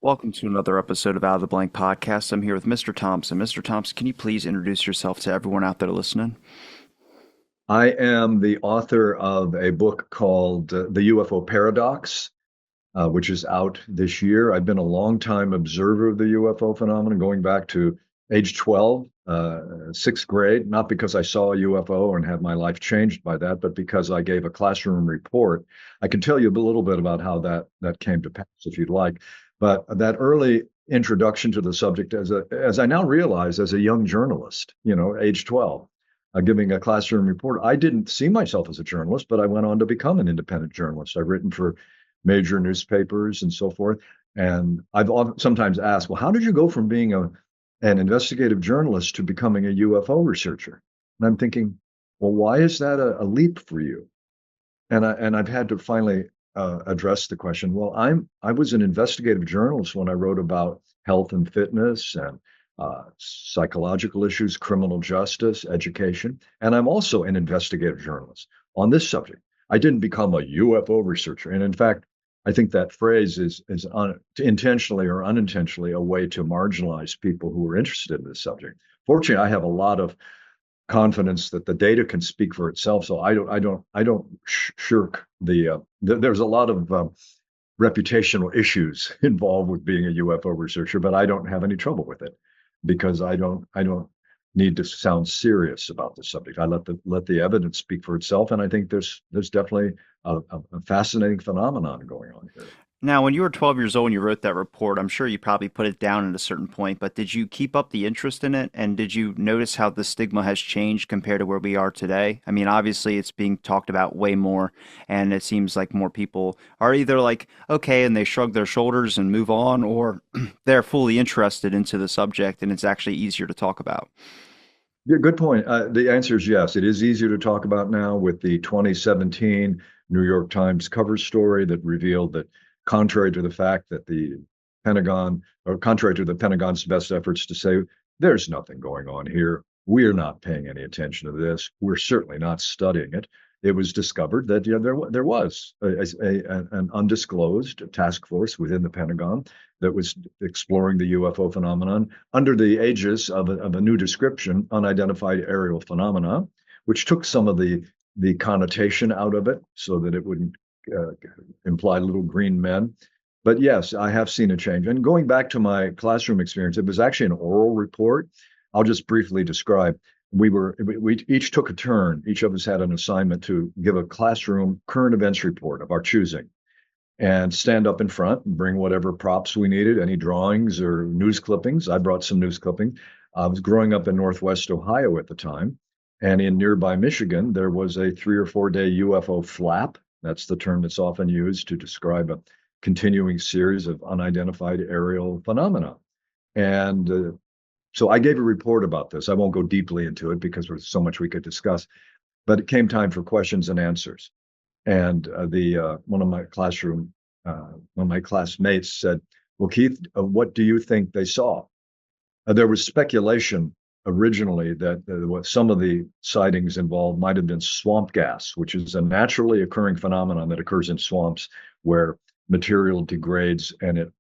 Welcome to another episode of Out of the Blank Podcast. I'm here with Mr. Thompson. Mr. Thompson, can you please introduce yourself to everyone out there listening? I am the author of a book called The UFO Paradox, which is out this year. I've been a long-time observer of the UFO phenomenon, going back to age 12, sixth grade, not because I saw a UFO and had my life changed by that, but because I gave a classroom report. I can tell you a little bit about how that came to pass if you'd like. But that early introduction to the subject, as I now realize, as a young journalist, age 12, giving a classroom report. I didn't see myself as a journalist, but I went on to become an independent journalist. I've written for major newspapers and so forth. And sometimes asked, well, how did you go from being an investigative journalist to becoming a UFO researcher? And I'm thinking, well, why is that a leap for you? And I've had to finally address the question. Well, I was an investigative journalist when I wrote about health and fitness and psychological issues, criminal justice, education, and I'm also an investigative journalist on this subject. I didn't become a UFO researcher, and in fact, I think that phrase is intentionally or unintentionally a way to marginalize people who are interested in this subject. Fortunately, I have a lot of confidence that the data can speak for itself. So I don't shirk there's a lot of reputational issues involved with being a UFO researcher, but I don't have any trouble with it because I don't need to sound serious about the subject. I let the evidence speak for itself, and I think there's definitely a fascinating phenomenon going on here. Now, when you were 12 years old and you wrote that report, I'm sure you probably put it down at a certain point, but did you keep up the interest in it? And did you notice how the stigma has changed compared to where we are today? I mean, obviously, it's being talked about way more, and it seems like more people are either like, okay, and they shrug their shoulders and move on, or they're fully interested into the subject and it's actually easier to talk about. Yeah, good point. The answer is yes. It is easier to talk about now with the 2017 New York Times cover story that revealed that, contrary to the fact that the Pentagon, or contrary to the Pentagon's best efforts to say, there's nothing going on here. We're not paying any attention to this. We're certainly not studying it. It was discovered that there was an undisclosed task force within the Pentagon that was exploring the UFO phenomenon under the aegis of a new description, unidentified aerial phenomena, which took some of the connotation out of it so that it wouldn't uh, imply little green men. But yes, I have seen a change. And going back to my classroom experience, it was actually an oral report. I'll just briefly describe. We each took a turn. Each of us had an assignment to give a classroom current events report of our choosing and stand up in front and bring whatever props we needed, any drawings or news clippings. I brought some news clippings. I was growing up in Northwest Ohio at the time, and in nearby Michigan, there was a 3 or 4 day UFO flap. That's the term that's often used to describe a continuing series of unidentified aerial phenomena. And so I gave a report about this. I won't go deeply into it because there's so much we could discuss, but it came time for questions and answers. And the one of my classmates said, "Well, Keith, what do you think they saw?" There was speculation originally that what some of the sightings involved might have been swamp gas, which is a naturally occurring phenomenon that occurs in swamps where material degrades and it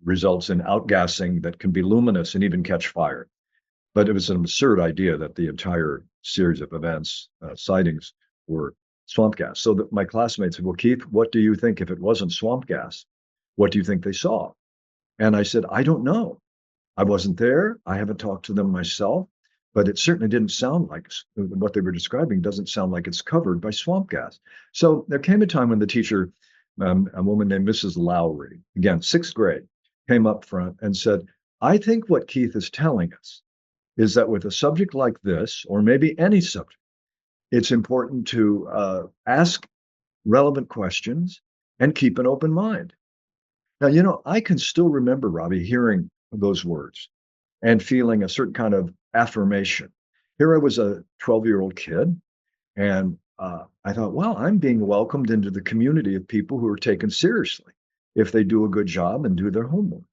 results in outgassing that can be luminous and even catch fire. But it was an absurd idea that the entire series of events, sightings, were swamp gas. So that my classmates said, "Well, Keith, what do you think if it wasn't swamp gas? What do you think they saw?" And I said, "I don't know. I wasn't there. I haven't talked to them myself, but it certainly didn't sound like what they were describing doesn't sound like it's covered by swamp gas." So there came a time when the teacher, a woman named Mrs. Lowry, again, sixth grade, came up front and said, "I think what Keith is telling us is that with a subject like this, or maybe any subject, it's important to ask relevant questions and keep an open mind." Now, I can still remember, Robbie, hearing those words and feeling a certain kind of affirmation. Here I was, a 12-year-old kid, and I thought, well, I'm being welcomed into the community of people who are taken seriously if they do a good job and do their homework.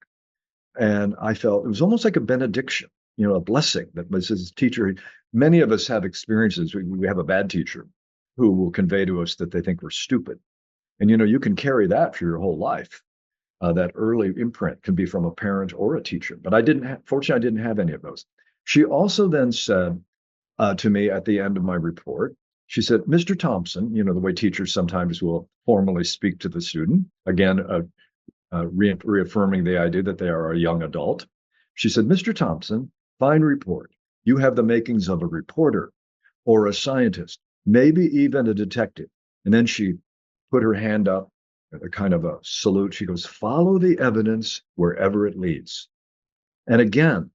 And I felt it was almost like a benediction, a blessing that was his teacher. Many of us have experiences. We have a bad teacher who will convey to us that they think we're stupid. And you can carry that for your whole life. that early imprint can be from a parent or a teacher. But I didn't have, fortunately, I didn't have any of those. She also then said to me at the end of my report, she said, Mr. Thompson, you know, the way teachers sometimes will formally speak to the student, again, reaffirming the idea that they are a young adult. She said, Mr. Thompson, fine report. You have the makings of a reporter or a scientist, maybe even a detective. And then she put her hand up, a kind of a salute. She goes, follow the evidence wherever it leads. And again,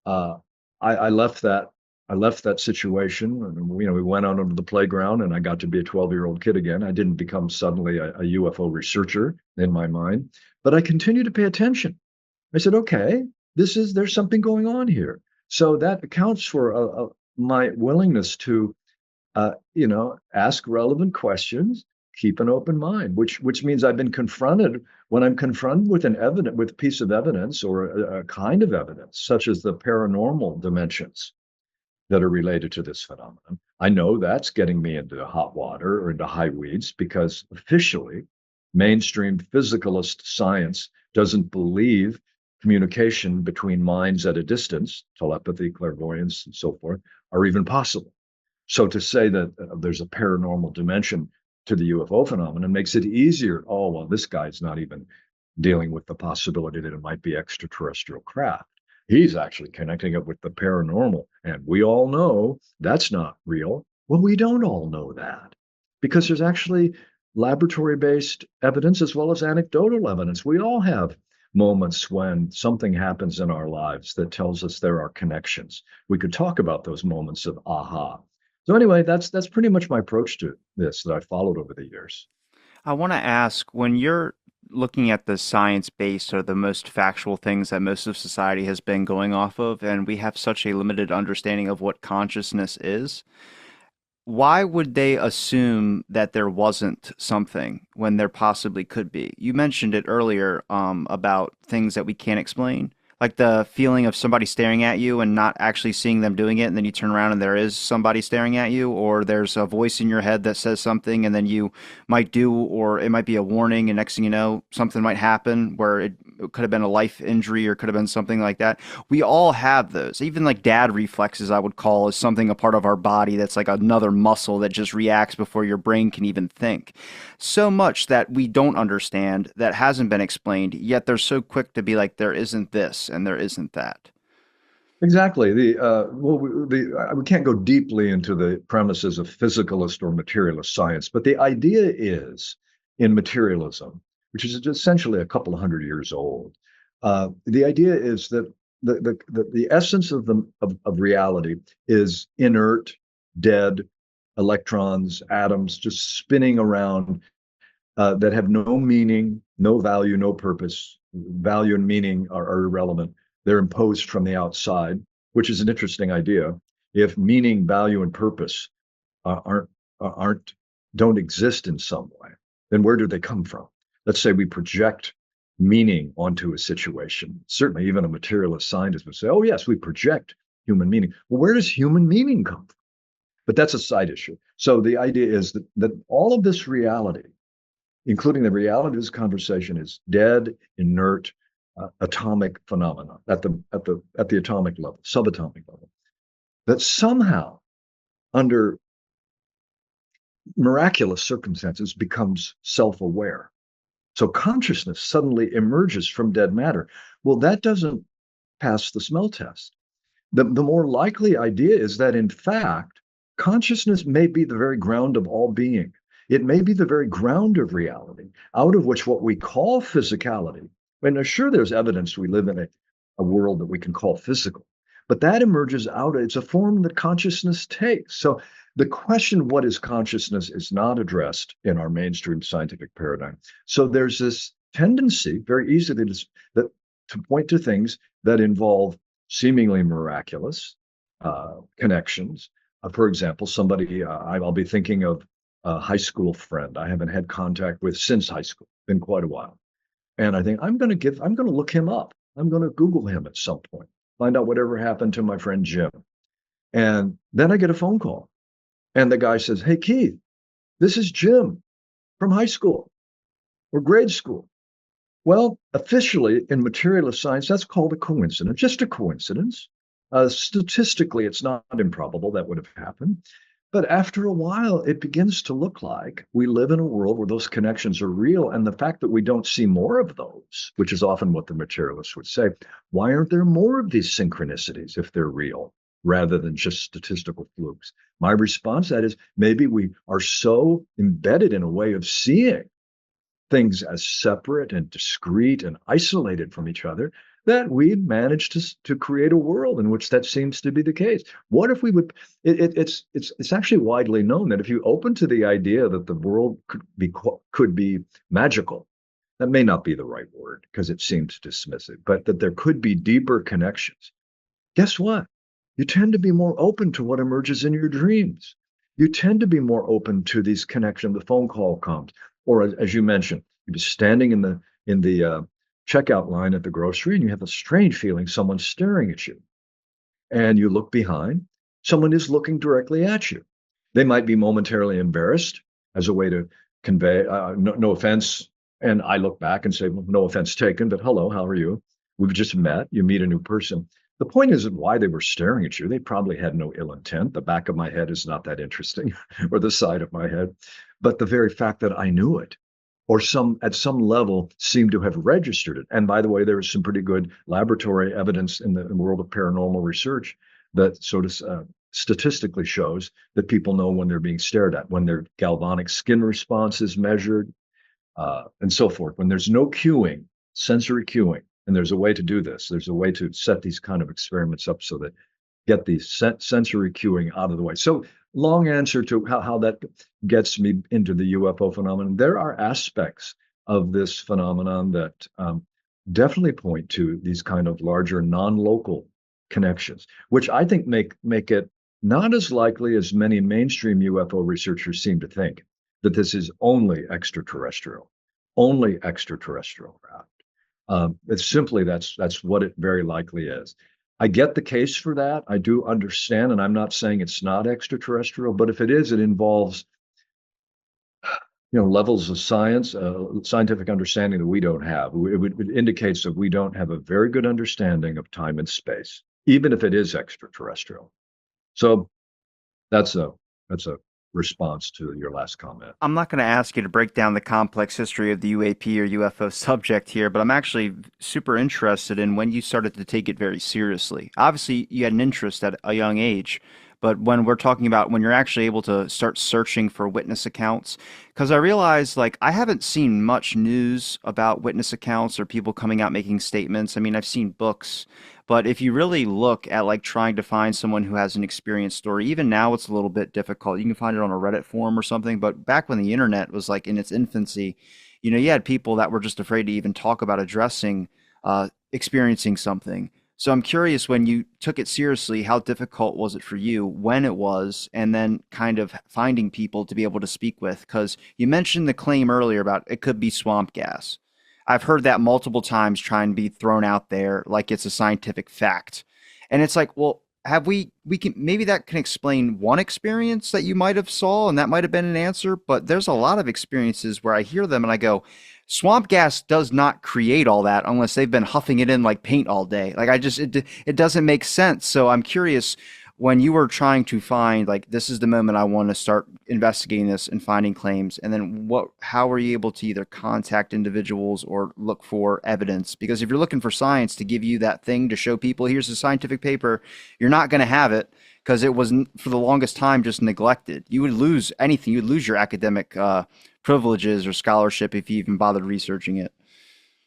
uh, I left that. I left that situation, and we went out onto the playground, and I got to be a 12-year-old kid again. I didn't become suddenly a UFO researcher in my mind, but I continued to pay attention. I said, okay, there's something going on here. So that accounts for my willingness to ask relevant questions, keep an open mind, which means I've been confronted when I'm confronted with with a piece of evidence or a kind of evidence, such as the paranormal dimensions that are related to this phenomenon. I know that's getting me into hot water or into high weeds because officially, mainstream physicalist science doesn't believe communication between minds at a distance, telepathy, clairvoyance, and so forth, are even possible. So to say that there's a paranormal dimension to the UFO phenomenon makes it easier. Oh, well, this guy's not even dealing with the possibility that it might be extraterrestrial craft. He's actually connecting it with the paranormal. And we all know that's not real. Well, we don't all know that because there's actually laboratory based evidence as well as anecdotal evidence. We all have moments when something happens in our lives that tells us there are connections. We could talk about those moments of aha. So anyway, that's pretty much my approach to this that I followed over the years. I want to ask, when you're looking at the science-based or the most factual things that most of society has been going off of, and we have such a limited understanding of what consciousness is, why would they assume that there wasn't something when there possibly could be? You mentioned it earlier, about things that we can't explain, like the feeling of somebody staring at you and not actually seeing them doing it, and then you turn around and there is somebody staring at you, or there's a voice in your head that says something, and then you might do, or it might be a warning, and next thing you know, something might happen where it could have been a life injury or could have been something like that. We all have those. Even like dad reflexes, I would call, is something a part of our body that's like another muscle that just reacts before your brain can even think. So much that we don't understand that hasn't been explained, yet they're so quick to be like, there isn't this and there isn't that. Exactly. We can't go deeply into the premises of physicalist or materialist science, but the idea is in materialism, which is essentially a couple of hundred years old. The idea is that the essence of reality is inert, dead electrons, atoms just spinning around that have no meaning, no value, no purpose. Value and meaning are irrelevant. They're imposed from the outside, which is an interesting idea. If meaning, value, and purpose aren't aren't don't exist in some way, then where do they come from? Let's say we project meaning onto a situation. Certainly, even a materialist scientist would say, "Oh yes, we project human meaning." Well, where does human meaning come from? But that's a side issue. So the idea is that all of this reality, including the reality of this conversation, is dead, inert, atomic phenomena at the atomic level, subatomic level. That somehow, under miraculous circumstances, becomes self-aware. So consciousness suddenly emerges from dead matter. Well, that doesn't pass the smell test. The more likely idea is that, in fact, consciousness may be the very ground of all being. It may be the very ground of reality, out of which what we call physicality, and sure, there's evidence we live in a world that we can call physical, but that emerges out of, it's a form that consciousness takes. So the question, what is consciousness, is not addressed in our mainstream scientific paradigm. So there's this tendency, very easily, to point to things that involve seemingly miraculous connections. For example, somebody, I'll be thinking of a high school friend I haven't had contact with since high school, been quite a while. And I think I'm going to look him up. I'm going to Google him at some point, find out whatever happened to my friend Jim. And then I get a phone call. And the guy says, "Hey, Keith, this is Jim from high school or grade school. Well, officially in materialist science, that's called a coincidence, just a coincidence. Statistically, it's not improbable that would have happened. But after a while, it begins to look like we live in a world where those connections are real. And the fact that we don't see more of those, which is often what the materialists would say, why aren't there more of these synchronicities if they're real rather than just statistical flukes? My response to that is maybe we are so embedded in a way of seeing things as separate and discrete and isolated from each other that we managed to create a world in which that seems to be the case. What if we would? It's actually widely known that if you open to the idea that the world could be magical, that may not be the right word because it seems dismissive, but that there could be deeper connections. Guess what? You tend to be more open to what emerges in your dreams. You tend to be more open to these connections. The phone call comes, or as you mentioned, you're standing in the checkout line at the grocery, and you have a strange feeling someone's staring at you, and you look behind. Someone is looking directly at you. They might be momentarily embarrassed as a way to convey no offense, and I look back and say, well, no offense taken, but hello, how are you? We've just met. You meet a new person. The point isn't why they were staring at you. They probably had no ill intent. The back of my head is not that interesting, or the side of my head. But the very fact that I knew it, or at some level seemed to have registered it. And by the way, there is some pretty good laboratory evidence in the world of paranormal research that sort of statistically shows that people know when they're being stared at, when their galvanic skin response is measured, and so forth. When there's no cueing, sensory cueing, and there's a way to do this. There's a way to set these kind of experiments up so that get the sensory cueing out of the way. So long answer to how that gets me into the UFO phenomenon. There are aspects of this phenomenon that definitely point to these kind of larger non-local connections, which I think make it not as likely as many mainstream UFO researchers seem to think that this is only extraterrestrial craft. It's simply that's what it very likely is. I get the case for that. I do understand, and I'm not saying it's not extraterrestrial, but if it is, it involves levels of science, scientific understanding that we don't have. It indicates that we don't have a very good understanding of time and space, even if it is extraterrestrial. So that's a response to your last comment. I'm not going to ask you to break down the complex history of the UAP or UFO subject here, but I'm actually super interested in when you started to take it very seriously. Obviously, you had an interest at a young age, but when we're talking about when you're actually able to start searching for witness accounts, because I realized like I haven't seen much news about witness accounts or people coming out making statements. I mean, I've seen books, but if you really look at like trying to find someone who has an experience story, even now it's a little bit difficult. You can find it on a Reddit forum or something, but back when the internet was like in its infancy, you had people that were just afraid to even talk about addressing experiencing something. So I'm curious when you took it seriously, how difficult was it for you, when it was, and then kind of finding people to be able to speak with? Because you mentioned the claim earlier about it could be swamp gas. I've heard that multiple times try and be thrown out there like it's a scientific fact. And it's like, well, have we can maybe that can explain one experience that you might have saw and that might have been an answer, but there's a lot of experiences where I hear them and I go, swamp gas does not create all that unless they've been huffing it in like paint all day. Like it doesn't make sense. So I'm curious when you were trying to find like this is the moment I want to start investigating this and finding claims, and then how were you able to either contact individuals or look for evidence? Because if you're looking for science to give you that thing to show people here's a scientific paper, you're not going to have it because it was for the longest time just neglected. You would lose anything. You would lose your academic privileges or scholarship if you even bothered researching it.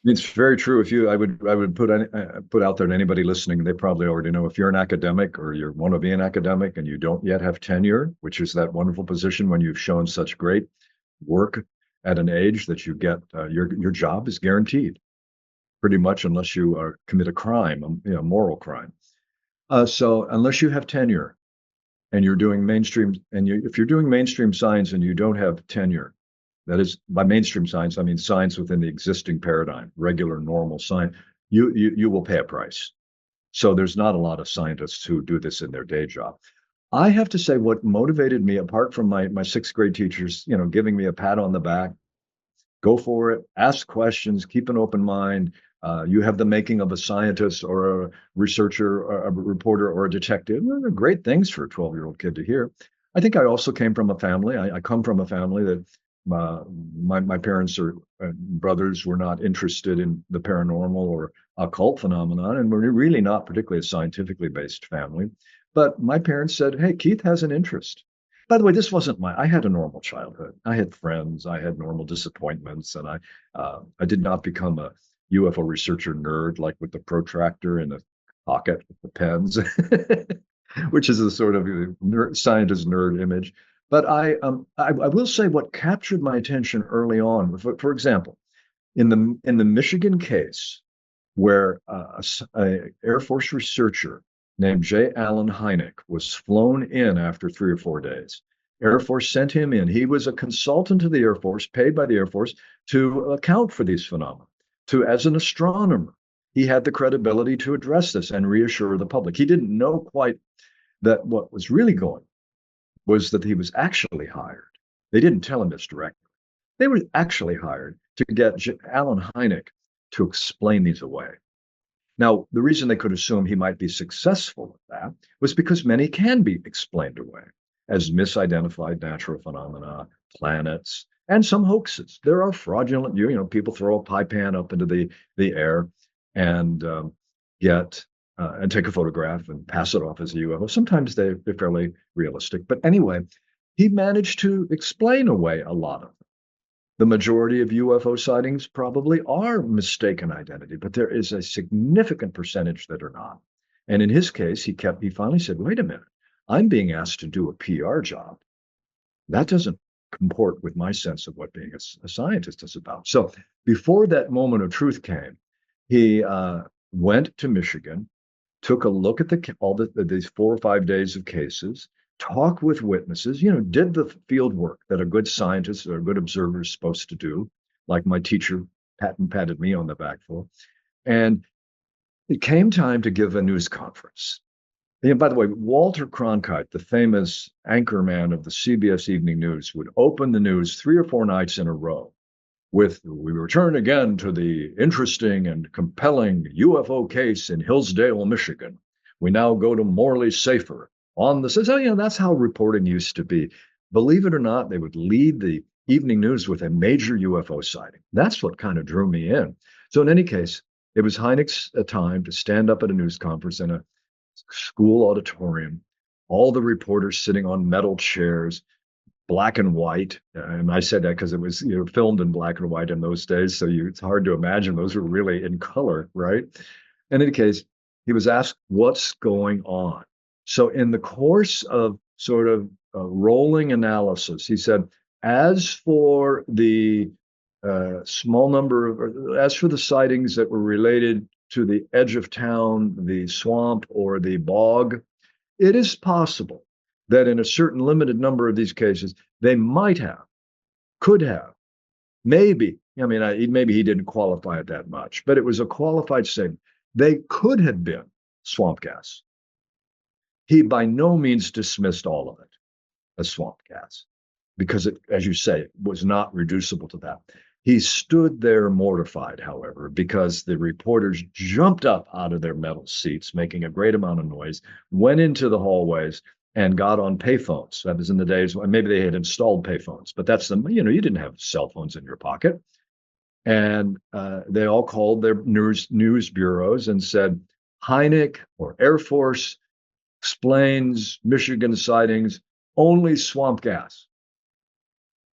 It's very true. If you, I would put out there to anybody listening, they probably already know if you're an academic or you want to be an academic and you don't yet have tenure, which is that wonderful position when you've shown such great work at an age that you get your job is guaranteed, pretty much unless you commit a crime, a moral crime. So unless you have tenure and you're doing mainstream, if you're doing mainstream science and you don't have tenure, that is, by mainstream science, I mean science within the existing paradigm, regular, normal science. You will pay a price. So there's not a lot of scientists who do this in their day job. I have to say, what motivated me, apart from my sixth grade teachers, giving me a pat on the back, Go for it. Ask questions. Keep an open mind. You have the making of a scientist or a researcher, or a reporter, or a detective. They're great things for a 12-year-old kid to hear. I think I also came from a family. I come from a family that my parents or brothers were not interested in the paranormal or occult phenomenon, and we're really not particularly a scientifically based family. But my parents said, "Hey, Keith has an interest." By the way, this wasn't I had a normal childhood. I had friends. I had normal disappointments, and I did not become a UFO researcher nerd like with the protractor in the pocket with the pens, which is a sort of scientist nerd image. But I will say what captured my attention early on. For example, in the Michigan case, where a Air Force researcher named J. Allen Hynek was flown in after 3 or 4 days. Air Force sent him in. He was a consultant to the Air Force, paid by the Air Force to account for these phenomena. As an astronomer, he had the credibility to address this and reassure the public. He didn't know quite that what was really going was that he was actually hired. They didn't tell him this directly. They were actually hired to get Allen Hynek to explain these away. Now, the reason they could assume he might be successful with that was because many can be explained away as misidentified natural phenomena, planets, and some hoaxes. There are fraudulent, people throw a pie pan up into the air and get and take a photograph and pass it off as a UFO. Sometimes they're fairly realistic. But anyway, he managed to explain away a lot of them. The majority of UFO sightings probably are mistaken identity, but there is a significant percentage that are not. And in his case, he finally said, wait a minute, I'm being asked to do a PR job. That doesn't comport with my sense of what being a scientist is about. So before that moment of truth came, he went to Michigan, took a look at these 4 or 5 days of cases, talked with witnesses, did the field work that a good scientist or a good observer is supposed to do, like my teacher patted me on the back for. And it came time to give a news conference. And by the way, Walter Cronkite, the famous anchorman of the CBS Evening News, would open the news 3 or 4 nights in a row with, we return again to the interesting and compelling UFO case in Hillsdale, Michigan. We now go to Morley Safer on the, so, that's how reporting used to be. Believe it or not, they would lead the evening news with a major UFO sighting. That's what kind of drew me in. So in any case, it was Hynek's time to stand up at a news conference in a school auditorium, all the reporters sitting on metal chairs, black and white. And I said that because it was filmed in black and white in those days. So it's hard to imagine those were really in color, right? In any case, he was asked, what's going on? So in the course of sort of rolling analysis, he said, as for the small number as for the sightings that were related to the edge of town, the swamp, or the bog, it is possible that in a certain limited number of these cases, they might have, could have, maybe, maybe he didn't qualify it that much, but it was a qualified statement. They could have been swamp gas. He by no means dismissed all of it as swamp gas because it, as you say, was not reducible to that. He stood there mortified, however, because the reporters jumped up out of their metal seats, making a great amount of noise, went into the hallways, and got on payphones. That was in the days when maybe they had installed payphones, but that's the, you didn't have cell phones in your pocket. And they all called their news bureaus and said, Hynek or Air Force explains Michigan sightings, only swamp gas.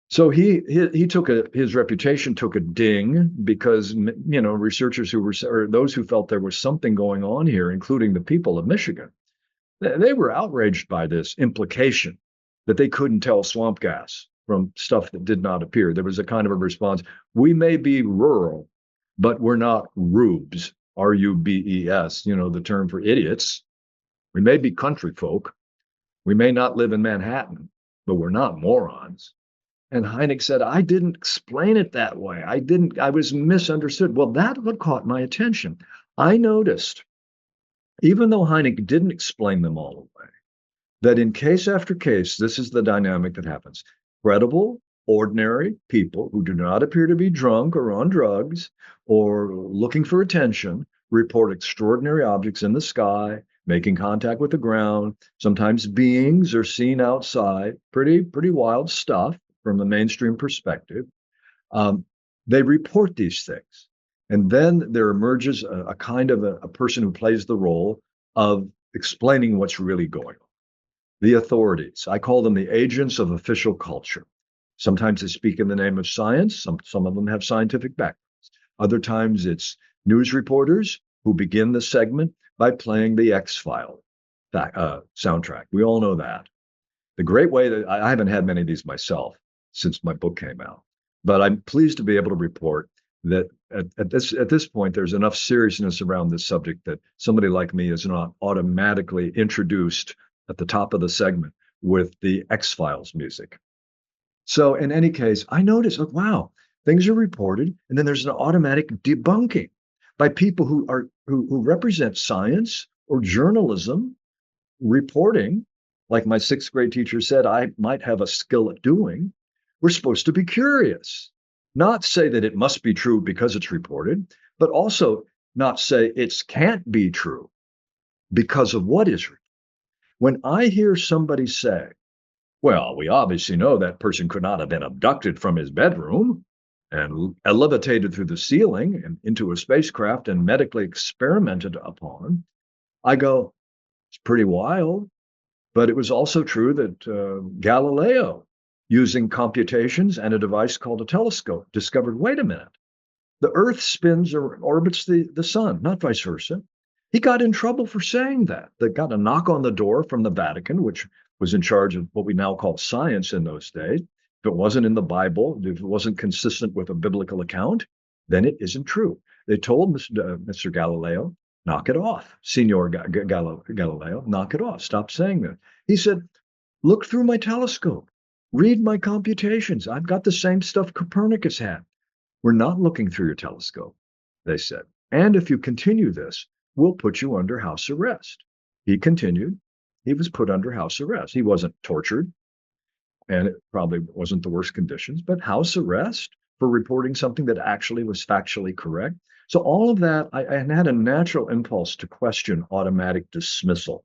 So he took his reputation took a ding because researchers who were, or those who felt there was something going on here, including the people of Michigan, they were outraged by this implication that they couldn't tell swamp gas from stuff that did not appear. There was a kind of a response. We may be rural, but we're not rubes, R-U-B-E-S, the term for idiots. We may be country folk. We may not live in Manhattan, but we're not morons. And Hynek said, I didn't explain it that way. I was misunderstood. Well, that's what caught my attention. I noticed, even though Hynek didn't explain them all away, that in case after case, this is the dynamic that happens. Credible ordinary people who do not appear to be drunk or on drugs or looking for attention report extraordinary objects in the sky, making contact with the ground. Sometimes beings are seen outside. Pretty wild stuff from the mainstream perspective. Um, they report these things. And then there emerges a kind of a person who plays the role of explaining what's really going on. The authorities, I call them the agents of official culture. Sometimes they speak in the name of science. Some of them have scientific backgrounds. Other times it's news reporters who begin the segment by playing the X-File soundtrack. We all know that. The great way that I haven't had many of these myself since my book came out, but I'm pleased to be able to report that at this point, there's enough seriousness around this subject that somebody like me is not automatically introduced at the top of the segment with the X-Files music. So in any case, I noticed, like, wow, things are reported, and then there's an automatic debunking by people who represent science or journalism reporting, like my sixth grade teacher said I might have a skill at doing. We're supposed to be curious, not say that it must be true because it's reported, but also not say it can't be true because of what is reported. When I hear somebody say, well, we obviously know that person could not have been abducted from his bedroom and levitated through the ceiling and into a spacecraft and medically experimented upon, I go, it's pretty wild. But it was also true that Galileo, using computations and a device called a telescope, discovered, wait a minute, the Earth spins or orbits the sun, not vice versa. He got in trouble for saying that. They got a knock on the door from the Vatican, which was in charge of what we now call science in those days. If it wasn't in the Bible, if it wasn't consistent with a biblical account, then it isn't true. They told Mr. Galileo, knock it off. Signor Galileo, knock it off. Stop saying that. He said, look through my telescope. Read my computations. I've got the same stuff Copernicus had. We're not looking through your telescope, they said. And if you continue this, we'll put you under house arrest. He continued. He was put under house arrest. He wasn't tortured, and it probably wasn't the worst conditions, but house arrest for reporting something that actually was factually correct. So all of that, I had a natural impulse to question automatic dismissal.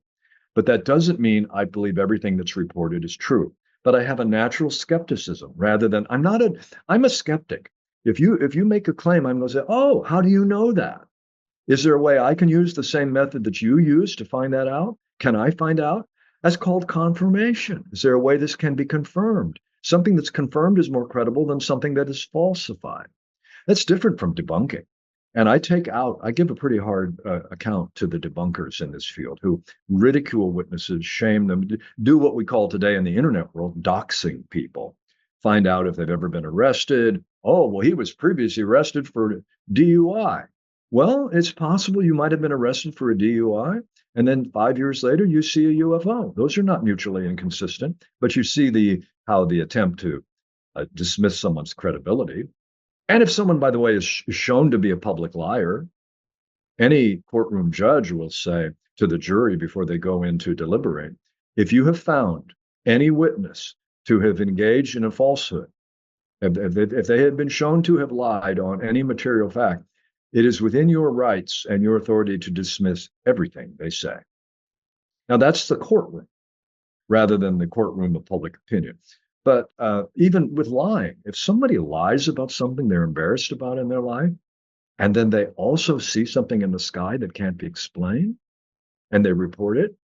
But that doesn't mean I believe everything that's reported is true. But I have a natural skepticism rather than I'm a skeptic. If you make a claim, I'm going to say, oh, how do you know that? Is there a way I can use the same method that you use to find that out? Can I find out? That's called confirmation. Is there a way this can be confirmed? Something that's confirmed is more credible than something that is falsified. That's different from debunking. And I give a pretty hard account to the debunkers in this field who ridicule witnesses, shame them, do what we call today in the internet world, doxing people, find out if they've ever been arrested. Oh, well, he was previously arrested for DUI. Well, it's possible you might have been arrested for a DUI, and then 5 years later, you see a UFO. Those are not mutually inconsistent, but you see how the attempt to dismiss someone's credibility. And if someone, by the way, is shown to be a public liar, any courtroom judge will say to the jury before they go in to deliberate, if you have found any witness to have engaged in a falsehood, if they had been shown to have lied on any material fact, it is within your rights and your authority to dismiss everything they say. Now, that's the courtroom rather than the courtroom of public opinion. But even with lying, if somebody lies about something they're embarrassed about in their life, and then they also see something in the sky that can't be explained, and they report it,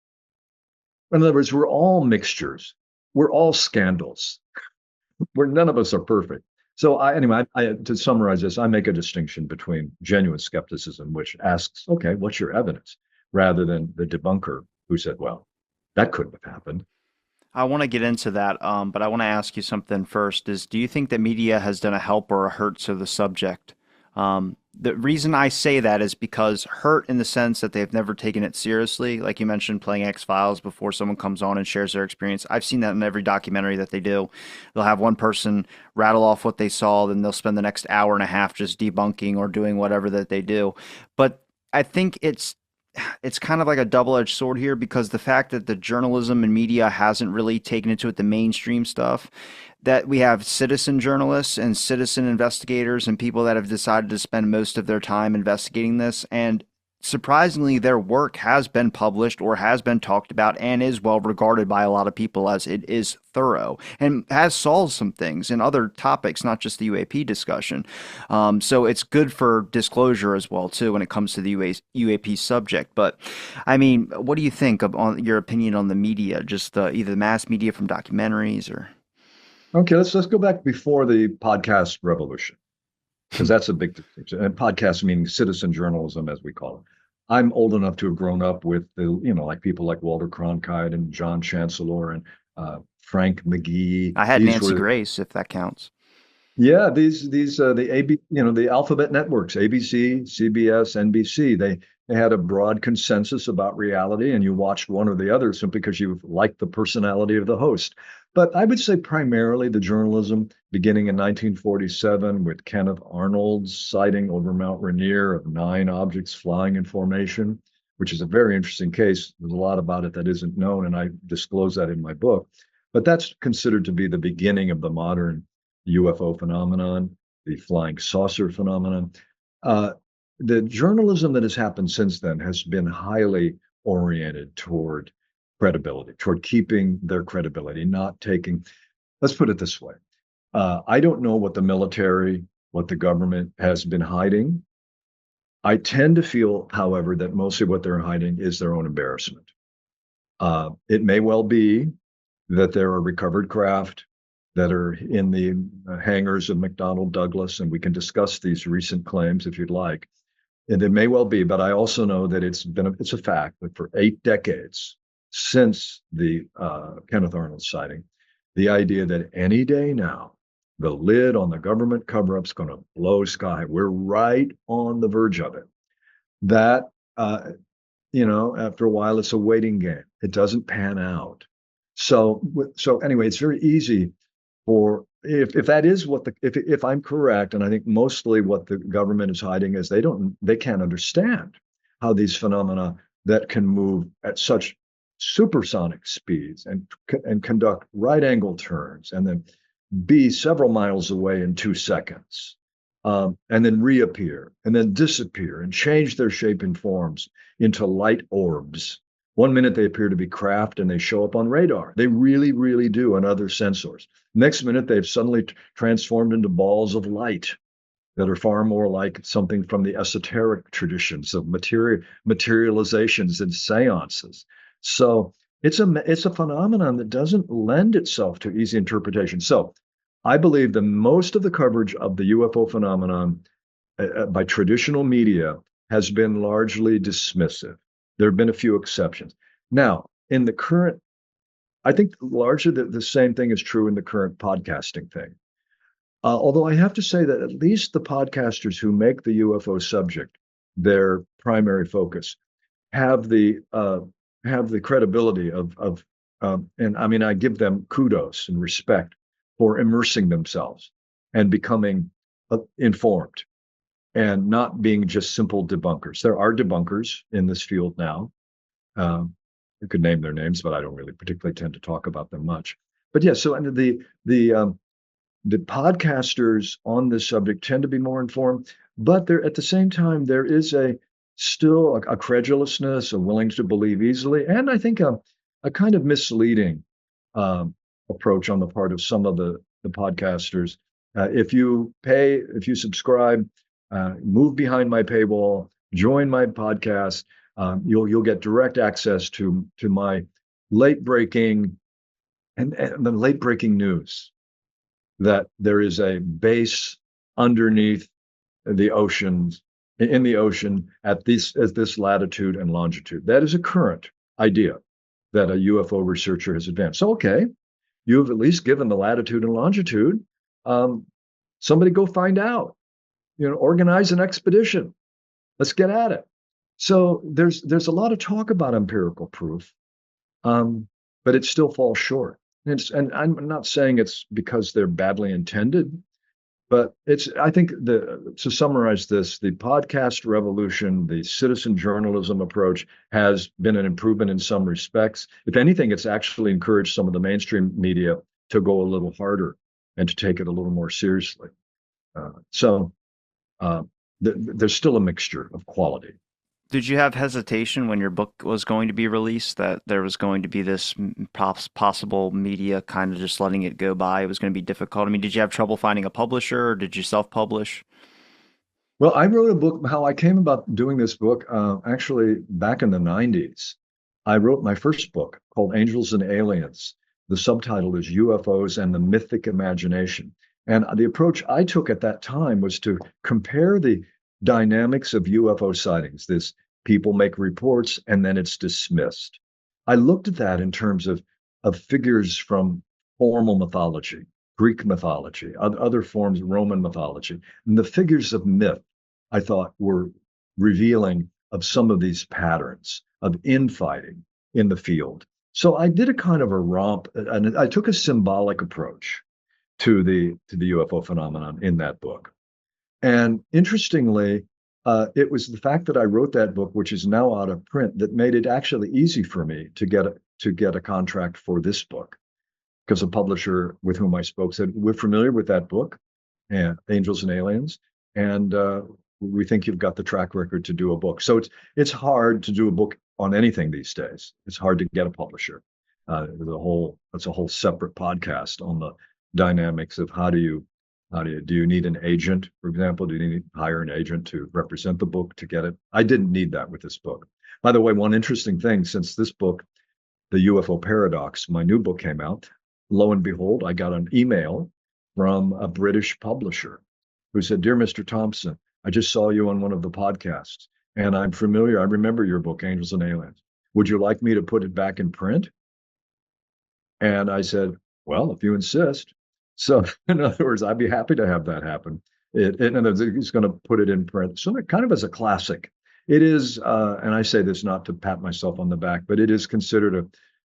in other words, we're all mixtures. We're all scandals. None of us are perfect. So anyway, to summarize this, I make a distinction between genuine skepticism, which asks, okay, what's your evidence? Rather than the debunker who said, well, that couldn't have happened. I want to get into that, but I want to ask you something first. Do you think that media has done a help or a hurt to the subject? The reason I say that is because hurt in the sense that they've never taken it seriously. Like you mentioned, playing X-Files before someone comes on and shares their experience. I've seen that in every documentary that they do. They'll have one person rattle off what they saw, then they'll spend the next hour and a half just debunking or doing whatever that they do. But I think it's it's kind of like a double-edged sword here because the fact that the journalism and media hasn't really taken into it the mainstream stuff, that we have citizen journalists and citizen investigators and people that have decided to spend most of their time investigating this, and surprisingly their work has been published or has been talked about and is well regarded by a lot of people as it is thorough and has solved some things in other topics, not just the UAP discussion. So it's good for disclosure as well too when it comes to the UAP subject. But I mean, what do you think of on your opinion on the media, just either the mass media from documentaries or? Okay, let's go back before the podcast revolution, because that's a big distinction. And podcast meaning citizen journalism, as we call it. I'm old enough to have grown up with like people like Walter Cronkite and John Chancellor and Frank McGee. I had These Nancy were Grace, if that counts. Yeah, these the AB, the alphabet networks, ABC, CBS, NBC, they had a broad consensus about reality, and you watched one or the other simply because you liked the personality of the host. But I would say primarily the journalism beginning in 1947 with Kenneth Arnold's sighting over Mount Rainier of 9 objects flying in formation, which is a very interesting case. There's a lot about it that isn't known, and I disclose that in my book. But that's considered to be the beginning of the modern UFO phenomenon, the flying saucer phenomenon. Uh, the journalism that has happened since then has been highly oriented toward credibility, toward keeping their credibility, not taking, let's put it this way. I don't know what the military, what the government has been hiding. I tend to feel, however, that mostly what they're hiding is their own embarrassment. It may well be that there are recovered craft that are in the hangars of McDonnell Douglas, and we can discuss these recent claims if you'd like. And it may well be, but I also know that it's a fact that for 8 decades since the Kenneth Arnold sighting, the idea that any day now the lid on the government cover-up is going to blow sky. We're right on the verge of it. That after a while, it's a waiting game. It doesn't pan out. So anyway, it's very easy for if that is what if I'm correct, and I think mostly what the government is hiding is they can't understand how these phenomena that can move at such supersonic speeds and conduct right angle turns and then be several miles away in 2 seconds, and then reappear and then disappear and change their shape and forms into light orbs. One minute they appear to be craft and they show up on radar. They really, really do on other sensors. Next minute, they've suddenly transformed into balls of light that are far more like something from the esoteric traditions of materializations and seances. So it's a phenomenon that doesn't lend itself to easy interpretation. So I believe that most of the coverage of the UFO phenomenon by traditional media has been largely dismissive. There have been a few exceptions. Now, in the current, I think largely the same thing is true in the current podcasting thing. Although I have to say that at least the podcasters who make the UFO subject their primary focus have the credibility and I mean I give them kudos and respect for immersing themselves and becoming informed and not being just simple debunkers. There are debunkers in this field now. You could name their names, but I don't really particularly tend to talk about them much. But yeah, so the podcasters on this subject tend to be more informed, but there at the same time there is still a credulousness, a willingness to believe easily, and I think a kind of misleading approach on the part of some of the podcasters. If you subscribe, move behind my paywall, join my podcast. You'll get direct access to my late breaking and the late breaking news that there is a base underneath the oceans in the ocean at this latitude and longitude. That is a current idea that a UFO researcher has advanced. So okay, you've at least given the latitude and longitude. Somebody go find out. Organize an expedition. Let's get at it. So there's a lot of talk about empirical proof, but it still falls short. And I'm not saying it's because they're badly intended, But I think to summarize this, the podcast revolution, the citizen journalism approach has been an improvement in some respects. If anything, it's actually encouraged some of the mainstream media to go a little harder and to take it a little more seriously. So uh, there's still a mixture of quality. Did you have hesitation when your book was going to be released that there was going to be this possible media kind of just letting it go by? It was going to be difficult. I mean, did you have trouble finding a publisher or did you self-publish? Well, I wrote a book. How I came about doing this book, actually back in the 90s. I wrote my first book called Angels and Aliens. The subtitle is UFOs and the Mythic Imagination. And the approach I took at that time was to compare the dynamics of UFO sightings. This people make reports and then it's dismissed. I looked at that in terms of figures from formal mythology, Greek mythology, other forms of Roman mythology, and the figures of myth I thought were revealing of some of these patterns of infighting in the field. So I did a kind of a romp, and I took a symbolic approach to the UFO phenomenon in that book. And interestingly, it was the fact that I wrote that book, which is now out of print, that made it actually easy for me to get a contract for this book, because a publisher with whom I spoke said, "We're familiar with that book, and Angels and Aliens, and we think you've got the track record to do a book." So it's hard to do a book on anything these days. It's hard to get a publisher. That's a whole separate podcast on the dynamics of do you need an agent, for example? Do you need to hire an agent to represent the book to get it? I didn't need that with this book. By the way, one interesting thing, since this book, The UFO Paradox, my new book came out, lo and behold, I got an email from a British publisher who said, "Dear Mr. Thompson, I just saw you on one of the podcasts, and I'm familiar. I remember your book, Angels and Aliens. Would you like me to put it back in print?" And I said, "Well, if you insist." So, in other words, I'd be happy to have that happen. He's going to put it in print. So, it kind of as a classic. It is, and I say this not to pat myself on the back, but it is considered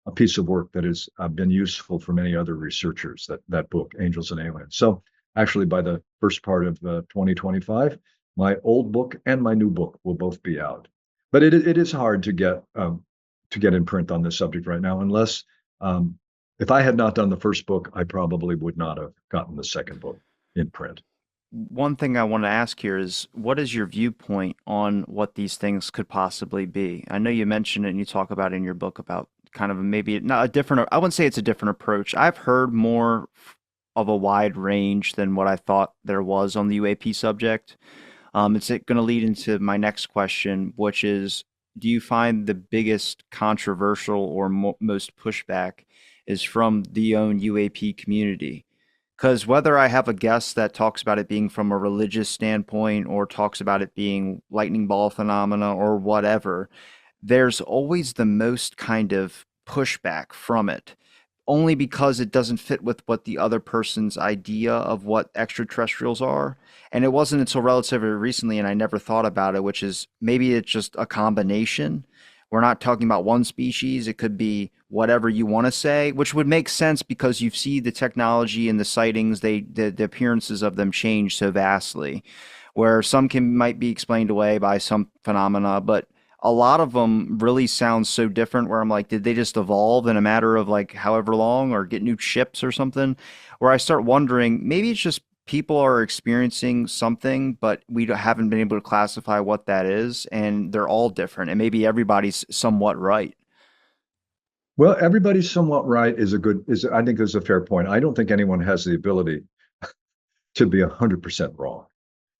a piece of work that has been useful for many other researchers, that book, Angels and Aliens. So, actually, by the first part of 2025, my old book and my new book will both be out. But it is hard to get in print on this subject right now, unless if I had not done the first book, I probably would not have gotten the second book in print. One thing I want to ask here is what is your viewpoint on what these things could possibly be? I know you mentioned it and you talk about it in your book about kind of maybe not a different, I wouldn't say it's a different approach. I've heard more of a wide range than what I thought there was on the UAP subject. It's going to lead into my next question, which is, do you find the biggest controversial or most pushback is from the own UAP community? Because whether I have a guest that talks about it being from a religious standpoint or talks about it being lightning ball phenomena or whatever, there's always the most kind of pushback from it, only because it doesn't fit with what the other person's idea of what extraterrestrials are. And it wasn't until relatively recently, and I never thought about it, which is maybe it's just a combination. We're not talking about one species. It could be whatever you want to say, which would make sense because you see the technology and the sightings, the appearances of them change so vastly, where some might be explained away by some phenomena, but a lot of them really sound so different where I'm like, did they just evolve in a matter of like however long or get new chips or something? Where I start wondering, maybe it's just people are experiencing something, but we haven't been able to classify what that is, and they're all different, and maybe everybody's somewhat right. Well, everybody's somewhat right I think is a fair point. I don't think anyone has the ability to be 100% wrong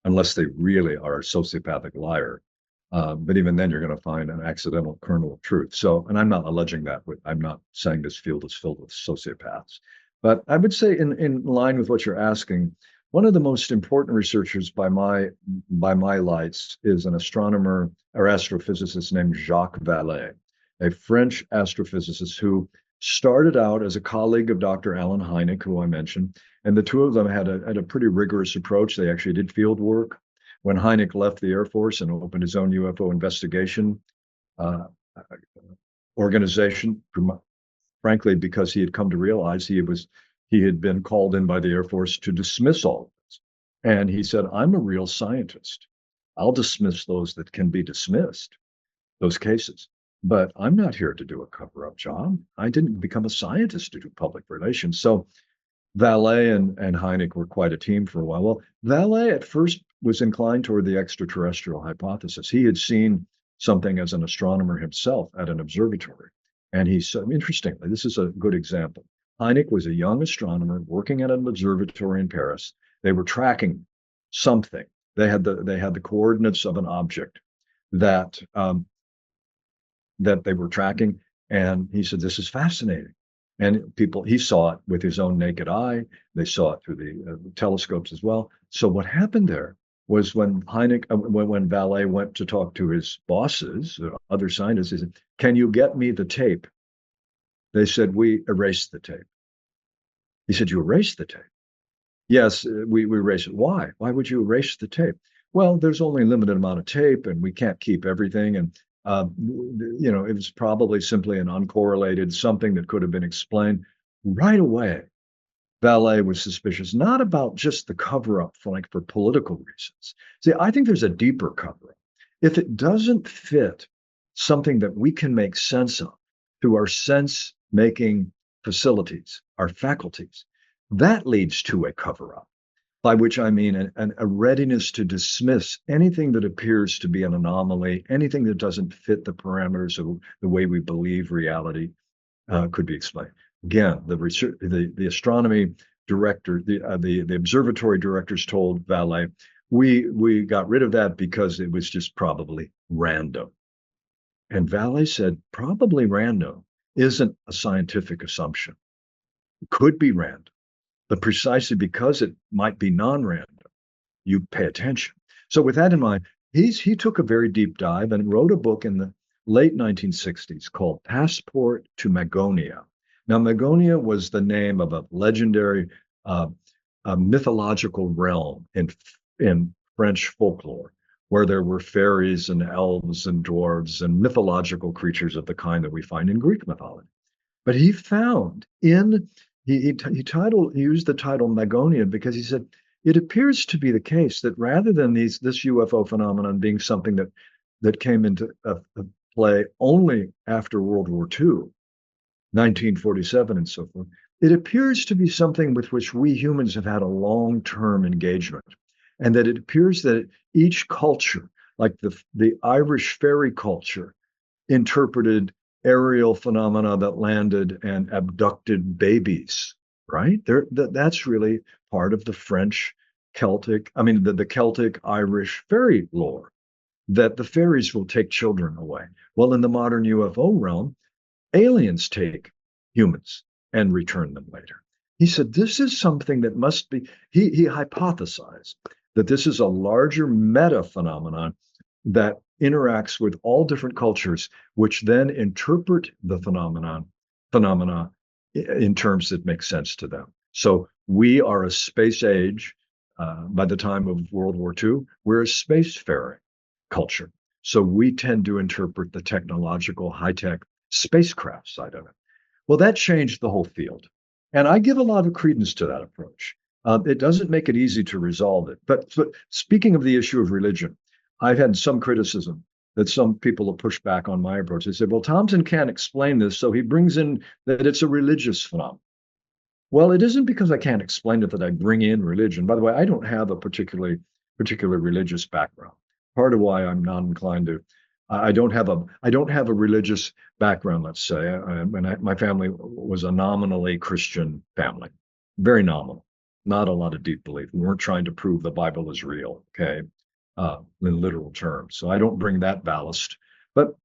unless they really are a sociopathic liar. But even then, you're going to find an accidental kernel of truth. So, and I'm not alleging that. I'm not saying this field is filled with sociopaths. But I would say, in line with what you're asking, one of the most important researchers by my lights is an astronomer or astrophysicist named Jacques Vallée, a French astrophysicist who started out as a colleague of Dr. Alan Hynek, who I mentioned, and the two of them had a pretty rigorous approach. They actually did field work. When Hynek left the Air Force and opened his own UFO investigation uh, organization, frankly, because he had come to realize he had been called in by the Air Force to dismiss all of this. And he said, I'm a real scientist. I'll dismiss those that can be dismissed, those cases. But I'm not here to do a cover up job. I didn't become a scientist to do public relations. So Vallée and Hynek were quite a team for a while. Well, Vallée at first was inclined toward the extraterrestrial hypothesis. He had seen something as an astronomer himself at an observatory. And he said, interestingly, this is a good example. Hynek was a young astronomer working at an observatory in Paris. They were tracking something. They had the coordinates of an object that that they were tracking. And he said, this is fascinating. And he saw it with his own naked eye. They saw it through the telescopes as well. So what happened there was when when Vallée went to talk to his bosses, other scientists, he said, can you get me the tape? They said, we erased the tape. He said, you erased the tape? Yes, we erased it. Why? Why would you erase the tape? Well, there's only a limited amount of tape and we can't keep everything. And, it was probably simply an uncorrelated something that could have been explained right away. Vallée was suspicious, not about just the cover up for political reasons. See, I think there's a deeper cover up. If it doesn't fit something that we can make sense of through our sense making facilities, our faculties, that leads to a cover up, by which I mean a readiness to dismiss anything that appears to be an anomaly, anything that doesn't fit the parameters of the way we believe reality could be explained. Again, the astronomy director, the observatory directors told Vallée, we got rid of that because it was just probably random. And Vallée said, probably random isn't a scientific assumption. It could be random, but precisely because it might be non-random, you pay attention. So with that in mind, he took a very deep dive and wrote a book in the late 1960s called Passport to Magonia. Now, Magonia was the name of a legendary mythological realm in French folklore, where there were fairies and elves and dwarves and mythological creatures of the kind that we find in Greek mythology. But he found he used the title Magonia because he said it appears to be the case that rather than this UFO phenomenon being something that came into play only after World War II, 1947 and so forth, it appears to be something with which we humans have had a long-term engagement, and that it appears that each culture, like the Irish fairy culture, interpreted aerial phenomena that landed and abducted babies, right? That's really part of the French Celtic, the Celtic Irish fairy lore, that the fairies will take children away. Well, in the modern UFO realm, aliens take humans and return them later. He said this is something that must be, he hypothesized that this is a larger meta phenomenon that interacts with all different cultures, which then interpret the phenomena in terms that make sense to them. So we are a space age. By the time of World War II, we're a spacefaring culture. So we tend to interpret the technological, high-tech spacecraft side of it. Well, that changed the whole field. And I give a lot of credence to that approach. It doesn't make it easy to resolve it. But speaking of the issue of religion, I've had some criticism that some people have pushed back on my approach. They said, well, Thompson can't explain this, so he brings in that it's a religious phenomenon. Well, it isn't because I can't explain it that I bring in religion. By the way, I don't have a particular religious background. Part of why I'm not inclined to, I don't have a religious background, let's say. My family was a nominally Christian family, very nominal, not a lot of deep belief. We weren't trying to prove the Bible is real, okay, in literal terms. So I don't bring that ballast. But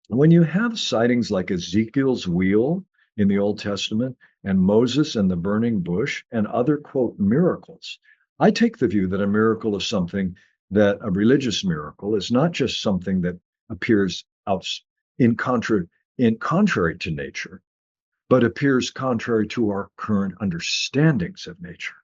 when you have sightings like Ezekiel's wheel in the Old Testament and Moses and the burning bush and other, quote, miracles, I take the view that a miracle is something that a religious miracle is not just something that appears contrary to nature, but appears contrary to our current understandings of nature.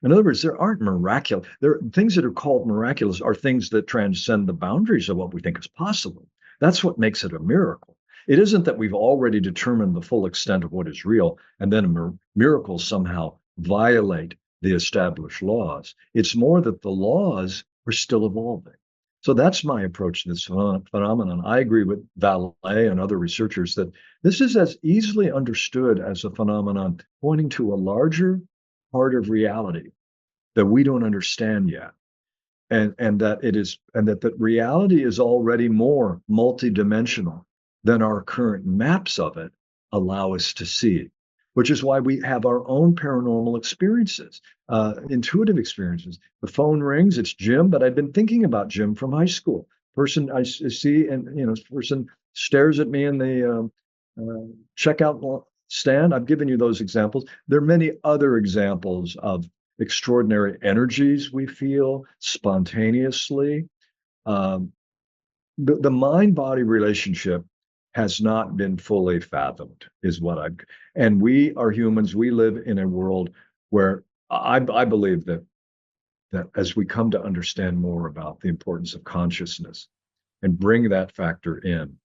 In other words, there aren't miraculous. Things that are called miraculous are things that transcend the boundaries of what we think is possible. That's what makes it a miracle. It isn't that we've already determined the full extent of what is real, and then miracles somehow violate the established laws. It's more that the laws are still evolving. So that's my approach to this phenomenon. I agree with Valet and other researchers that this is as easily understood as a phenomenon pointing to a larger part of reality that we don't understand yet. And that it is, and that reality is already more multidimensional than our current maps of it allow us to see, which is why we have our own paranormal experiences, intuitive experiences. The phone rings, it's Jim, but I've been thinking about Jim from high school. Person I see, and person stares at me in the checkout stand. I've given you those examples. There are many other examples of extraordinary energies we feel spontaneously. Um, the mind body relationship has not been fully fathomed, is what I. And we are humans. We live in a world where I believe that as we come to understand more about the importance of consciousness and bring that factor in,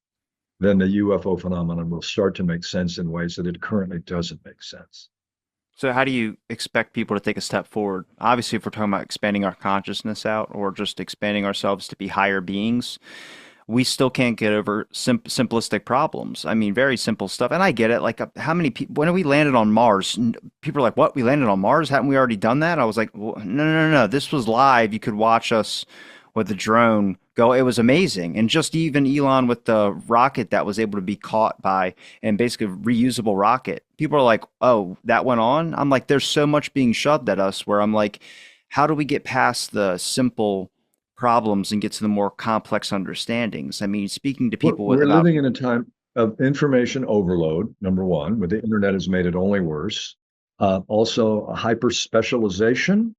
then the UFO phenomenon will start to make sense in ways that it currently doesn't make sense. So how do you expect people to take a step forward? Obviously, if we're talking about expanding our consciousness out or just expanding ourselves to be higher beings, we still can't get over simplistic problems. I mean, very simple stuff. And I get it. Like, how many people, when we landed on Mars, people are like, what? We landed on Mars? Haven't we already done that? I was like, well, no, no, no, no. This was live. You could watch us with the drone go. It was amazing. And just even Elon with the rocket that was able to be caught by and basically reusable rocket. People are like, oh, that went on. I'm like, there's so much being shoved at us where I'm like, how do we get past the simple problems and get to the more complex understandings? I mean, speaking to people with We're about living in a time of information overload, number one, where the internet has made it only worse. Also, a hyper specialization.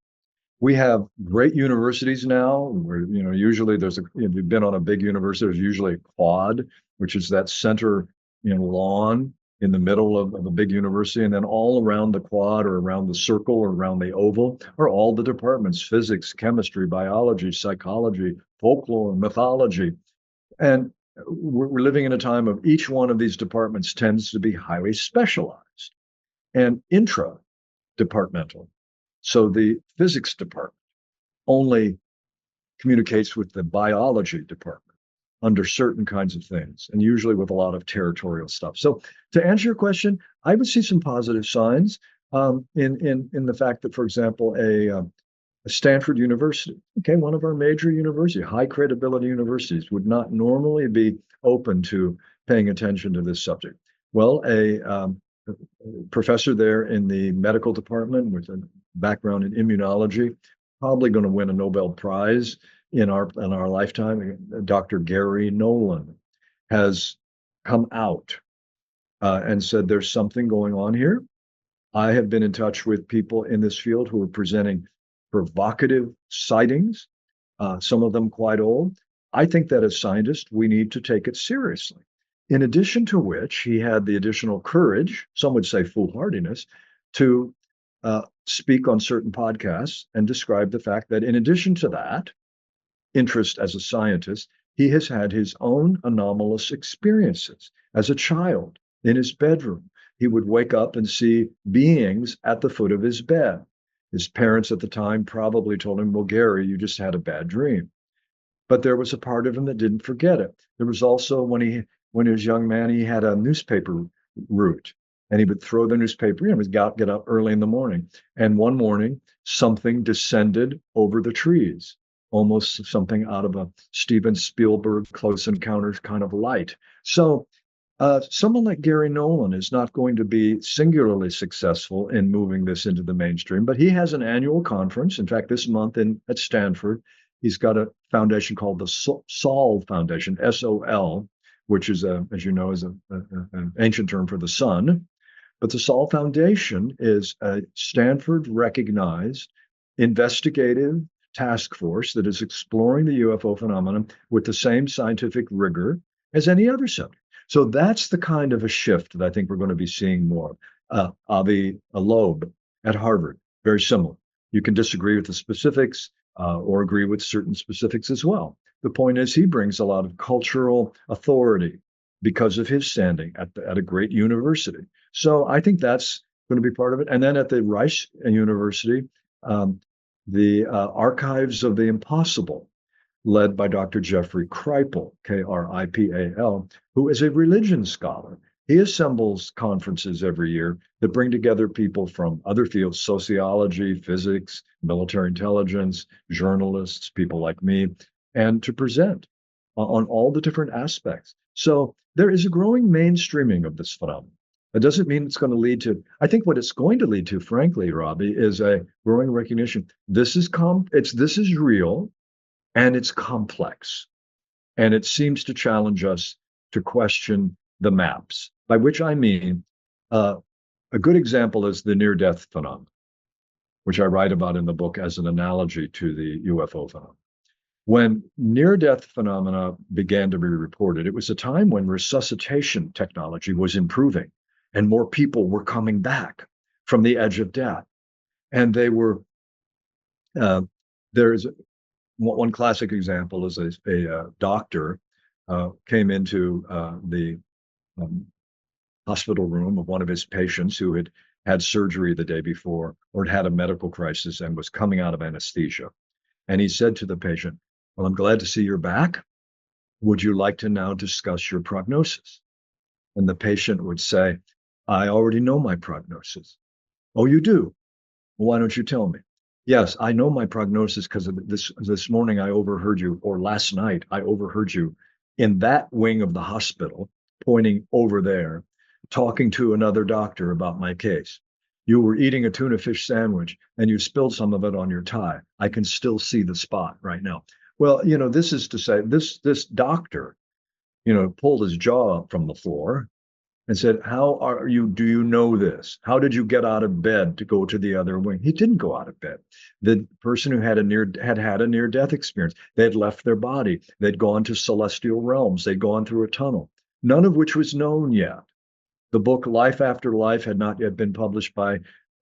We have great universities now where, usually there's if you've been on a big university, there's usually a quad, which is that center, lawn in the middle of a big university. And then all around the quad or around the circle or around the oval are all the departments: physics, chemistry, biology, psychology, folklore, mythology. And we're living in a time of each one of these departments tends to be highly specialized and intra departmental. So the physics department only communicates with the biology department under certain kinds of things, and usually with a lot of territorial stuff. So to answer your question, I would see some positive signs in the fact that, for example, a Stanford University, okay, one of our major universities, high credibility universities, would not normally be open to paying attention to this subject. Well, a professor there in the medical department with a background in immunology, probably going to win a Nobel Prize in our lifetime. Dr. Gary Nolan has come out and said there's something going on here. I have been in touch with people in this field who are presenting provocative sightings, some of them quite old. I think that as scientists, we need to take it seriously. In addition to which, he had the additional courage, some would say foolhardiness, to speak on certain podcasts and describe the fact that in addition to that interest as a scientist, he has had his own anomalous experiences. As a child, in his bedroom, he would wake up and see beings at the foot of his bed. His parents at the time probably told him, well, Gary, you just had a bad dream. But there was a part of him that didn't forget it. There was also when he was a young man, he had a newspaper route, and he would throw the newspaper. He would get up early in the morning, and one morning something descended over the trees, almost something out of a Steven Spielberg Close Encounters kind of light. So someone like Gary Nolan is not going to be singularly successful in moving this into the mainstream, but he has an annual conference. In fact, this month at Stanford, he's got a foundation called the Sol Foundation, SOL, which is, as you know, is an ancient term for the sun. But the Sol Foundation is a Stanford recognized investigative task force that is exploring the UFO phenomenon with the same scientific rigor as any other subject. So that's the kind of a shift that I think we're going to be seeing more. Avi Loeb at Harvard, very similar. You can disagree with the specifics or agree with certain specifics as well. The point is, he brings a lot of cultural authority because of his standing at a great university. So I think that's going to be part of it. And then at the Rice University, um, the Archives of the Impossible, led by Dr. Jeffrey Kripal, Kripal, who is a religion scholar. He assembles conferences every year that bring together people from other fields, sociology, physics, military intelligence, journalists, people like me, and to present on all the different aspects. So there is a growing mainstreaming of this phenomenon. It doesn't mean it's going to lead to, I think what it's going to lead to, frankly, Robbie, is a growing recognition. This is real and it's complex. And it seems to challenge us to question the maps, by which I mean a good example is the near death phenomenon, which I write about in the book as an analogy to the UFO phenomenon. When near death phenomena began to be reported, it was a time when resuscitation technology was improving and more people were coming back from the edge of death. And they were, there's one classic example is a doctor came into the um, hospital room of one of his patients who had had surgery the day before or had had a medical crisis and was coming out of anesthesia. And he said to the patient, "Well, I'm glad to see you're back. Would you like to now discuss your prognosis?" And the patient would say, "I already know my prognosis." "Oh, you do? Well, why don't you tell me?" "Yes, I know my prognosis because this morning I overheard you, or last night I overheard you in that wing of the hospital, pointing over there, talking to another doctor about my case. You were eating a tuna fish sandwich and you spilled some of it on your tie. I can still see the spot right now." Well, this is to say this doctor, pulled his jaw up from the floor and said, "How are you? Do you know this? How did you get out of bed to go to the other wing?" He didn't go out of bed. The person who had had a near death experience, they had left their body, they'd gone to celestial realms, they'd gone through a tunnel, none of which was known yet. The book Life After Life had not yet been published by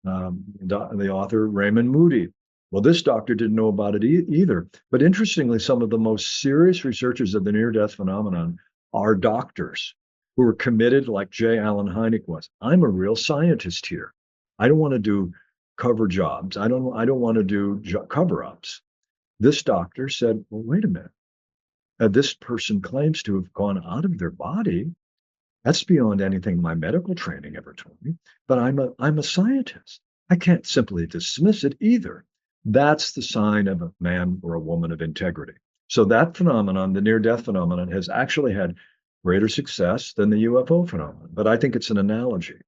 the author Raymond Moody. Well, this doctor didn't know about it either. But interestingly, some of the most serious researchers of the near death phenomenon are doctors who are committed, like J. Allen Hynek was. I'm a real scientist here. I don't want to do cover jobs. I don't want to do cover ups. This doctor said, "Well, wait a minute. This person claims to have gone out of their body. That's beyond anything my medical training ever told me. But I'm a scientist. I can't simply dismiss it either." That's the sign of a man or a woman of integrity. So that phenomenon, the near-death phenomenon, has actually had greater success than the UFO phenomenon. But I think it's an analogy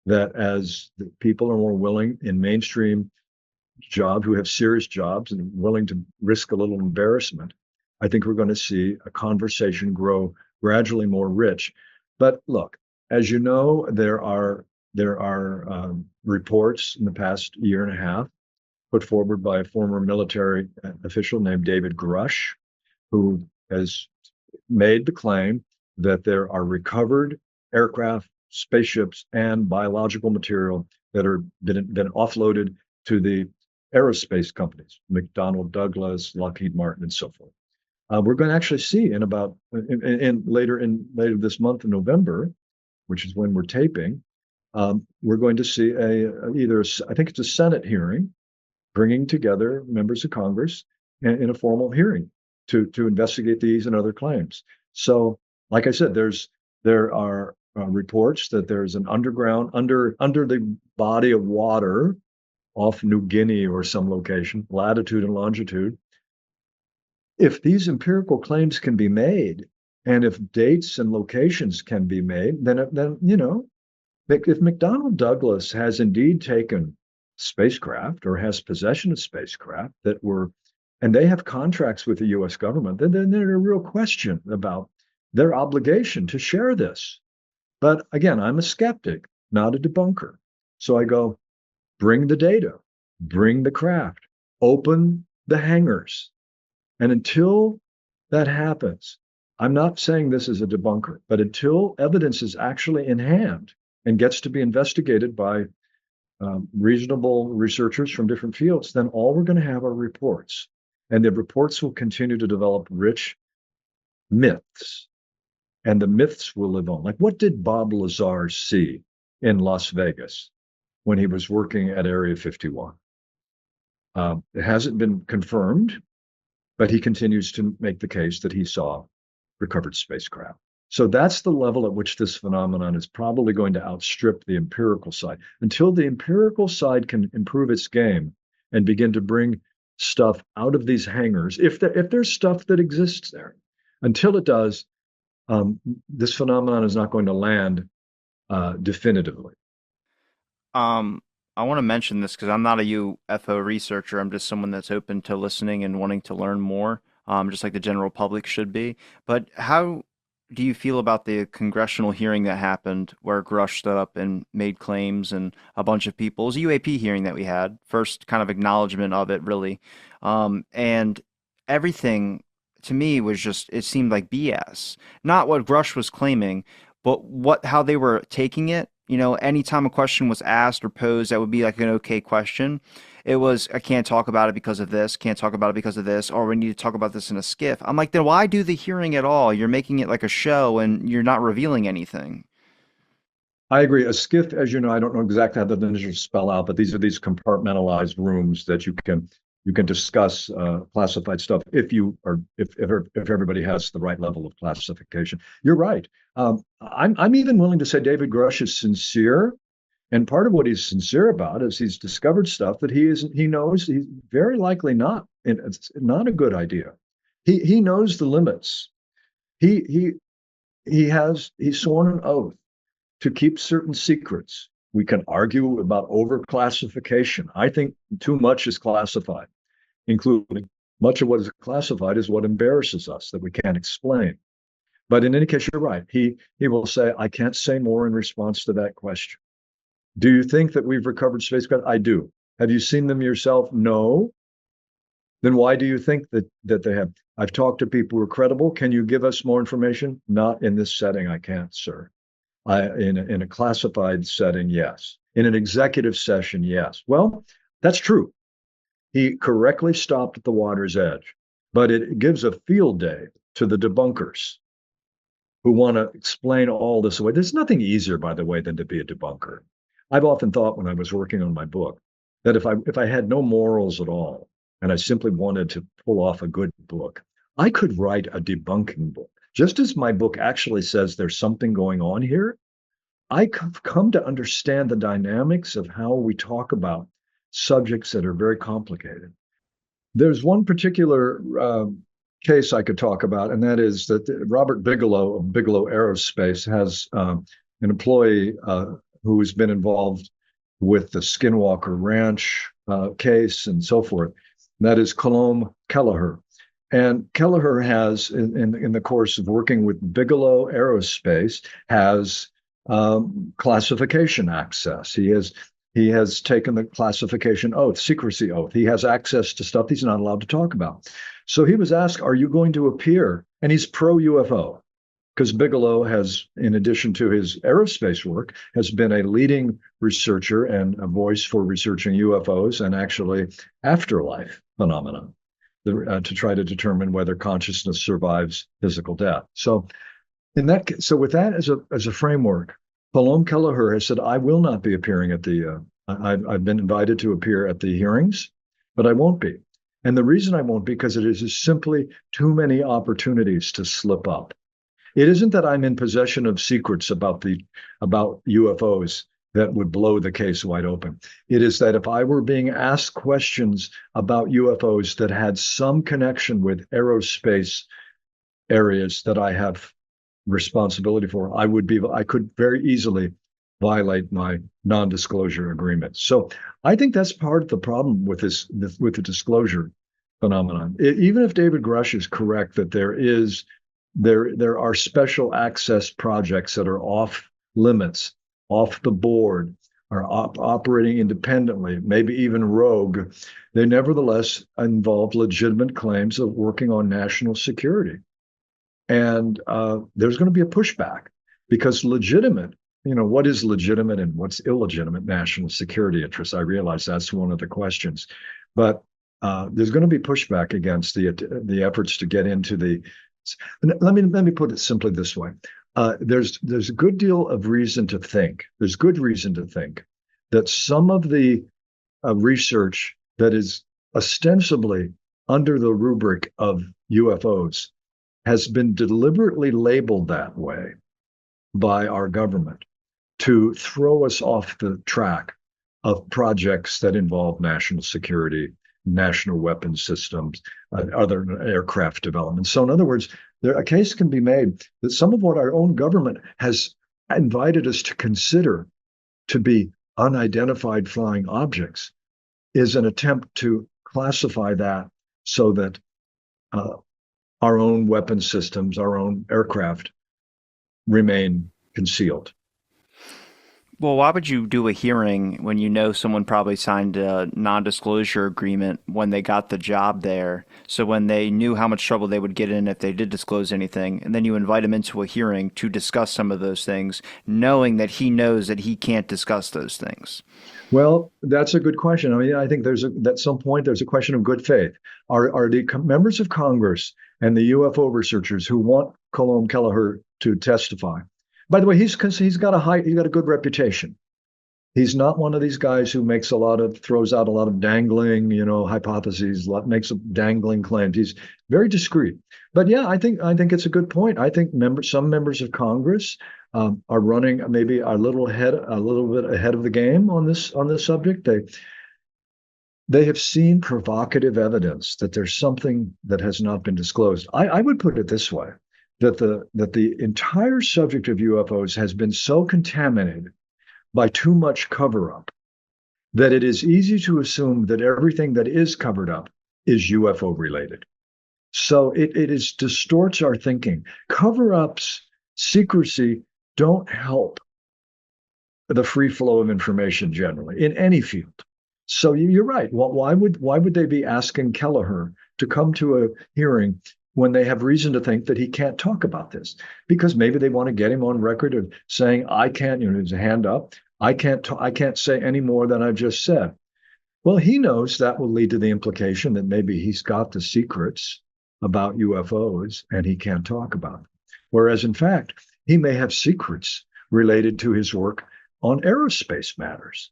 that as the people are more willing in mainstream jobs, who have serious jobs and willing to risk a little embarrassment, I think we're going to see a conversation grow gradually more rich. But look, as you know, there are reports in the past year and a half put forward by a former military official named David Grush, who has made the claim that there are recovered aircraft, spaceships, and biological material that are been offloaded to the aerospace companies, McDonnell Douglas, Lockheed Martin, and so forth. We're going to actually see later this month in November, which is when we're taping, we're going to see I think it's a Senate hearing, bringing together members of Congress in a formal hearing to investigate these and other claims. So, like I said, there are reports that there's an underground under the body of water off New Guinea or some location, latitude and longitude. If these empirical claims can be made, and if dates and locations can be made, then if McDonnell Douglas has indeed taken spacecraft or has possession of spacecraft and they have contracts with the U.S. government, then there's a real question about their obligation to share this. But again, I'm a skeptic, not a debunker. So I go, bring the data, bring the craft, open the hangars. And until that happens, I'm not saying this is a debunker, but until evidence is actually in hand and gets to be investigated by reasonable researchers from different fields, then all we're going to have are reports. And the reports will continue to develop rich myths, and the myths will live on. Like, what did Bob Lazar see in Las Vegas when he was working at Area 51? It hasn't been confirmed, but he continues to make the case that he saw recovered spacecraft. So that's the level at which this phenomenon is probably going to outstrip the empirical side. Until the empirical side can improve its game and begin to bring stuff out of these hangars, if there's stuff that exists there, until it does, this phenomenon is not going to land definitively. Um, I want to mention this because I'm not a UFO researcher. I'm just someone that's open to listening and wanting to learn more, just like the general public should be. But how do you feel about the congressional hearing that happened where Grush stood up and made claims and a bunch of people? It was a UAP hearing that we had, first kind of acknowledgement of it, really. And everything to me was just, it seemed like BS. Not what Grush was claiming, but how they were taking it. Anytime a question was asked or posed that would be like an okay question, it was, I can't talk about it because of this, can't talk about it because of this, or we need to talk about this in a skiff. I'm like, then why do the hearing at all? You're making it like a show and you're not revealing anything. I agree. A skiff, as you know, I don't know exactly how the initials spell out, but these are these compartmentalized rooms that you can discuss classified stuff if everybody has the right level of classification. You're right. I'm even willing to say David Grush is sincere, and part of what he's sincere about is he's discovered stuff that he knows he's very likely not. It's not a good idea. He knows the limits. He he's sworn an oath to keep certain secrets. We can argue about overclassification. I think too much is classified, including much of what is classified is what embarrasses us that we can't explain. But in any case, you're right. He will say, I can't say more in response to that question. Do you think that we've recovered spacecraft? I do. Have you seen them yourself? No. Then why do you think that they have? I've talked to people who are credible. Can you give us more information? Not in this setting. I can't, sir. In a classified setting, yes. In an executive session, yes. Well, that's true. He correctly stopped at the water's edge, but it gives a field day to the debunkers who want to explain all this away. There's nothing easier, by the way, than to be a debunker. I've often thought when I was working on my book that if I had no morals at all and I simply wanted to pull off a good book, I could write a debunking book. Just as my book actually says there's something going on here, I've come to understand the dynamics of how we talk about subjects that are very complicated. There's one particular case I could talk about, and that is that Robert Bigelow of Bigelow Aerospace has an employee who's been involved with the Skinwalker Ranch case and so forth. That is Colomb Kelleher. And Kelleher has, in the course of working with Bigelow Aerospace, has classification access. He has taken the classification oath, secrecy oath. He has access to stuff he's not allowed to talk about. So he was asked, are you going to appear? And he's pro-UFO because Bigelow has, in addition to his aerospace work, has been a leading researcher and a voice for researching UFOs and actually afterlife phenomena to try to determine whether consciousness survives physical death. So with that as a framework, Colomb Kelleher has said, I will not be appearing at the, I've been invited to appear at the hearings, but I won't be. And the reason I won't be because it is simply too many opportunities to slip up. It isn't that I'm in possession of secrets about UFOs that would blow the case wide open. It is that if I were being asked questions about UFOs that had some connection with aerospace areas that I have responsibility for, I could very easily violate my non-disclosure agreement. So I think that's part of the problem with with the disclosure phenomenon. Even if David Grush is correct that there are special access projects that are off limits, off the board, are operating independently, maybe even rogue, they nevertheless involve legitimate claims of working on national security. And there's going to be a pushback because what is legitimate and what's illegitimate national security interests? I realize that's one of the questions. But there's going to be pushback against the efforts to get into the. Let me put it simply this way: there's a good deal of reason to think. There's good reason to think that some of the research that is ostensibly under the rubric of UFOs, has been deliberately labeled that way by our government to throw us off the track of projects that involve national security, national weapons systems, other aircraft development. So, in other words, a case can be made that some of what our own government has invited us to consider to be unidentified flying objects is an attempt to classify that so that uh, our own weapon systems, our own aircraft remain concealed. Well, why would you do a hearing when you know someone probably signed a non-disclosure agreement when they got the job there? So when they knew how much trouble they would get in if they did disclose anything, and then you invite him into a hearing to discuss some of those things, knowing that he knows that he can't discuss those things. Well, that's a good question. I mean, I think at some point there's a question of good faith. Are the members of Congress and the UFO researchers who want Colum Kelleher to testify? By the way, he's got a good reputation. He's not one of these guys who throws out a lot of dangling, hypotheses, makes dangling claims. He's very discreet. But yeah, I think it's a good point. I think some members of Congress are running maybe a little bit ahead of the game on this subject. They have seen provocative evidence that there's something that has not been disclosed. I would put it this way, that the entire subject of UFOs has been so contaminated by too much cover up that it is easy to assume that everything that is covered up is UFO related. So it distorts our thinking. Cover ups, secrecy don't help the free flow of information generally in any field. So you're right. Well, why would they be asking Kelleher to come to a hearing when they have reason to think that he can't talk about this? Because maybe they want to get him on record of saying, I can't, his hand up, I can't say any more than I've just said. Well, he knows that will lead to the implication that maybe he's got the secrets about UFOs and he can't talk about them. Whereas in fact, he may have secrets related to his work on aerospace matters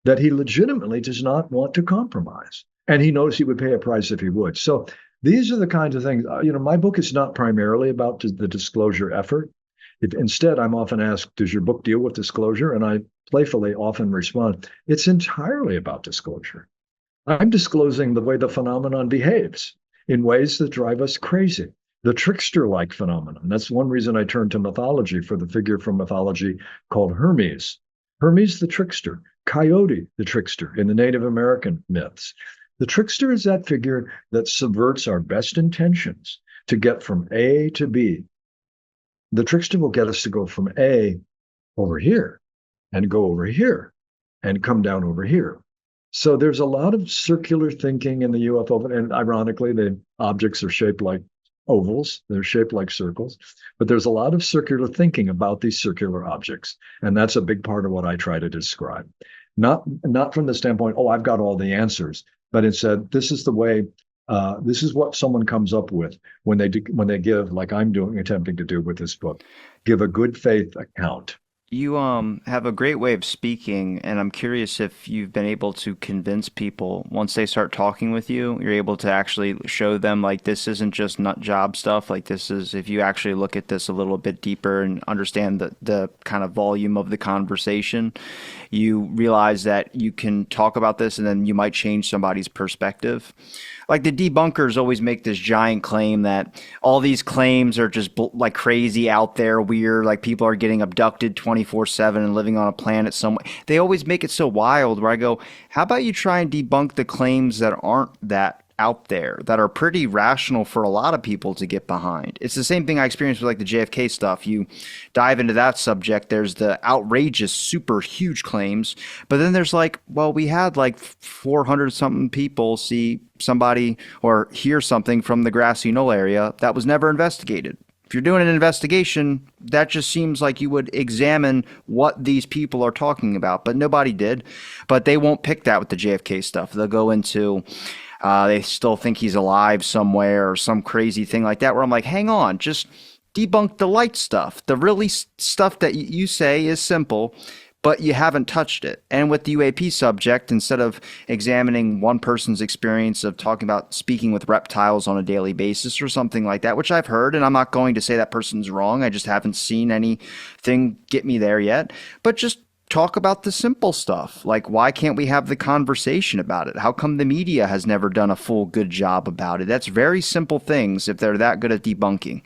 that he legitimately does not want to compromise. And he knows he would pay a price if he would. So these are the kinds of things, my book is not primarily about the disclosure effort. Instead, I'm often asked, does your book deal with disclosure? And I playfully often respond, it's entirely about disclosure. I'm disclosing the way the phenomenon behaves in ways that drive us crazy. The trickster-like phenomenon. That's one reason I turned to mythology for the figure from mythology called Hermes. Hermes the trickster, Coyote the trickster in the Native American myths. The trickster is that figure that subverts our best intentions to get from A to B. The trickster will get us to go from A over here and go over here and come down over here. So there's a lot of circular thinking in the UFO, and ironically, the objects are shaped like ovals. They're shaped like circles, but there's a lot of circular thinking about these circular objects. And that's a big part of what I try to describe. Not from the standpoint, oh, I've got all the answers, but instead, this is the way, this is what someone comes up with when they give, like I'm attempting to do with this book, give a good faith account. You have a great way of speaking, and I'm curious if you've been able to convince people once they start talking with you, you're able to actually show them like this isn't just nut job stuff. Like this is, if you actually look at this a little bit deeper and understand the kind of volume of the conversation, you realize that you can talk about this and then you might change somebody's perspective. Like the debunkers always make this giant claim that all these claims are just like crazy out there, weird, like people are getting abducted 24/7 and living on a planet somewhere. They always make it so wild where I go, how about you try and debunk the claims that aren't that out there, that are pretty rational for a lot of people to get behind? It's the same thing I experienced with like the JFK stuff. You dive into that subject, there's the outrageous, super huge claims, but then there's like, well, we had like 400 something people see somebody or hear something from the grassy knoll area that was never investigated. If you're doing an investigation, that just seems like you would examine what these people are talking about, but nobody did. But they won't pick that with the JFK stuff. They'll go into they still think he's alive somewhere or some crazy thing like that, where I'm like, hang on, just debunk the light stuff. The really stuff that you say is simple, but you haven't touched it. And with the UAP subject, instead of examining one person's experience of talking about speaking with reptiles on a daily basis or something like that, which I've heard, and I'm not going to say that person's wrong, I just haven't seen anything get me there yet, but just talk about the simple stuff. Like, why can't we have the conversation about it? How come the media has never done a full good job about it? That's very simple things if they're that good at debunking.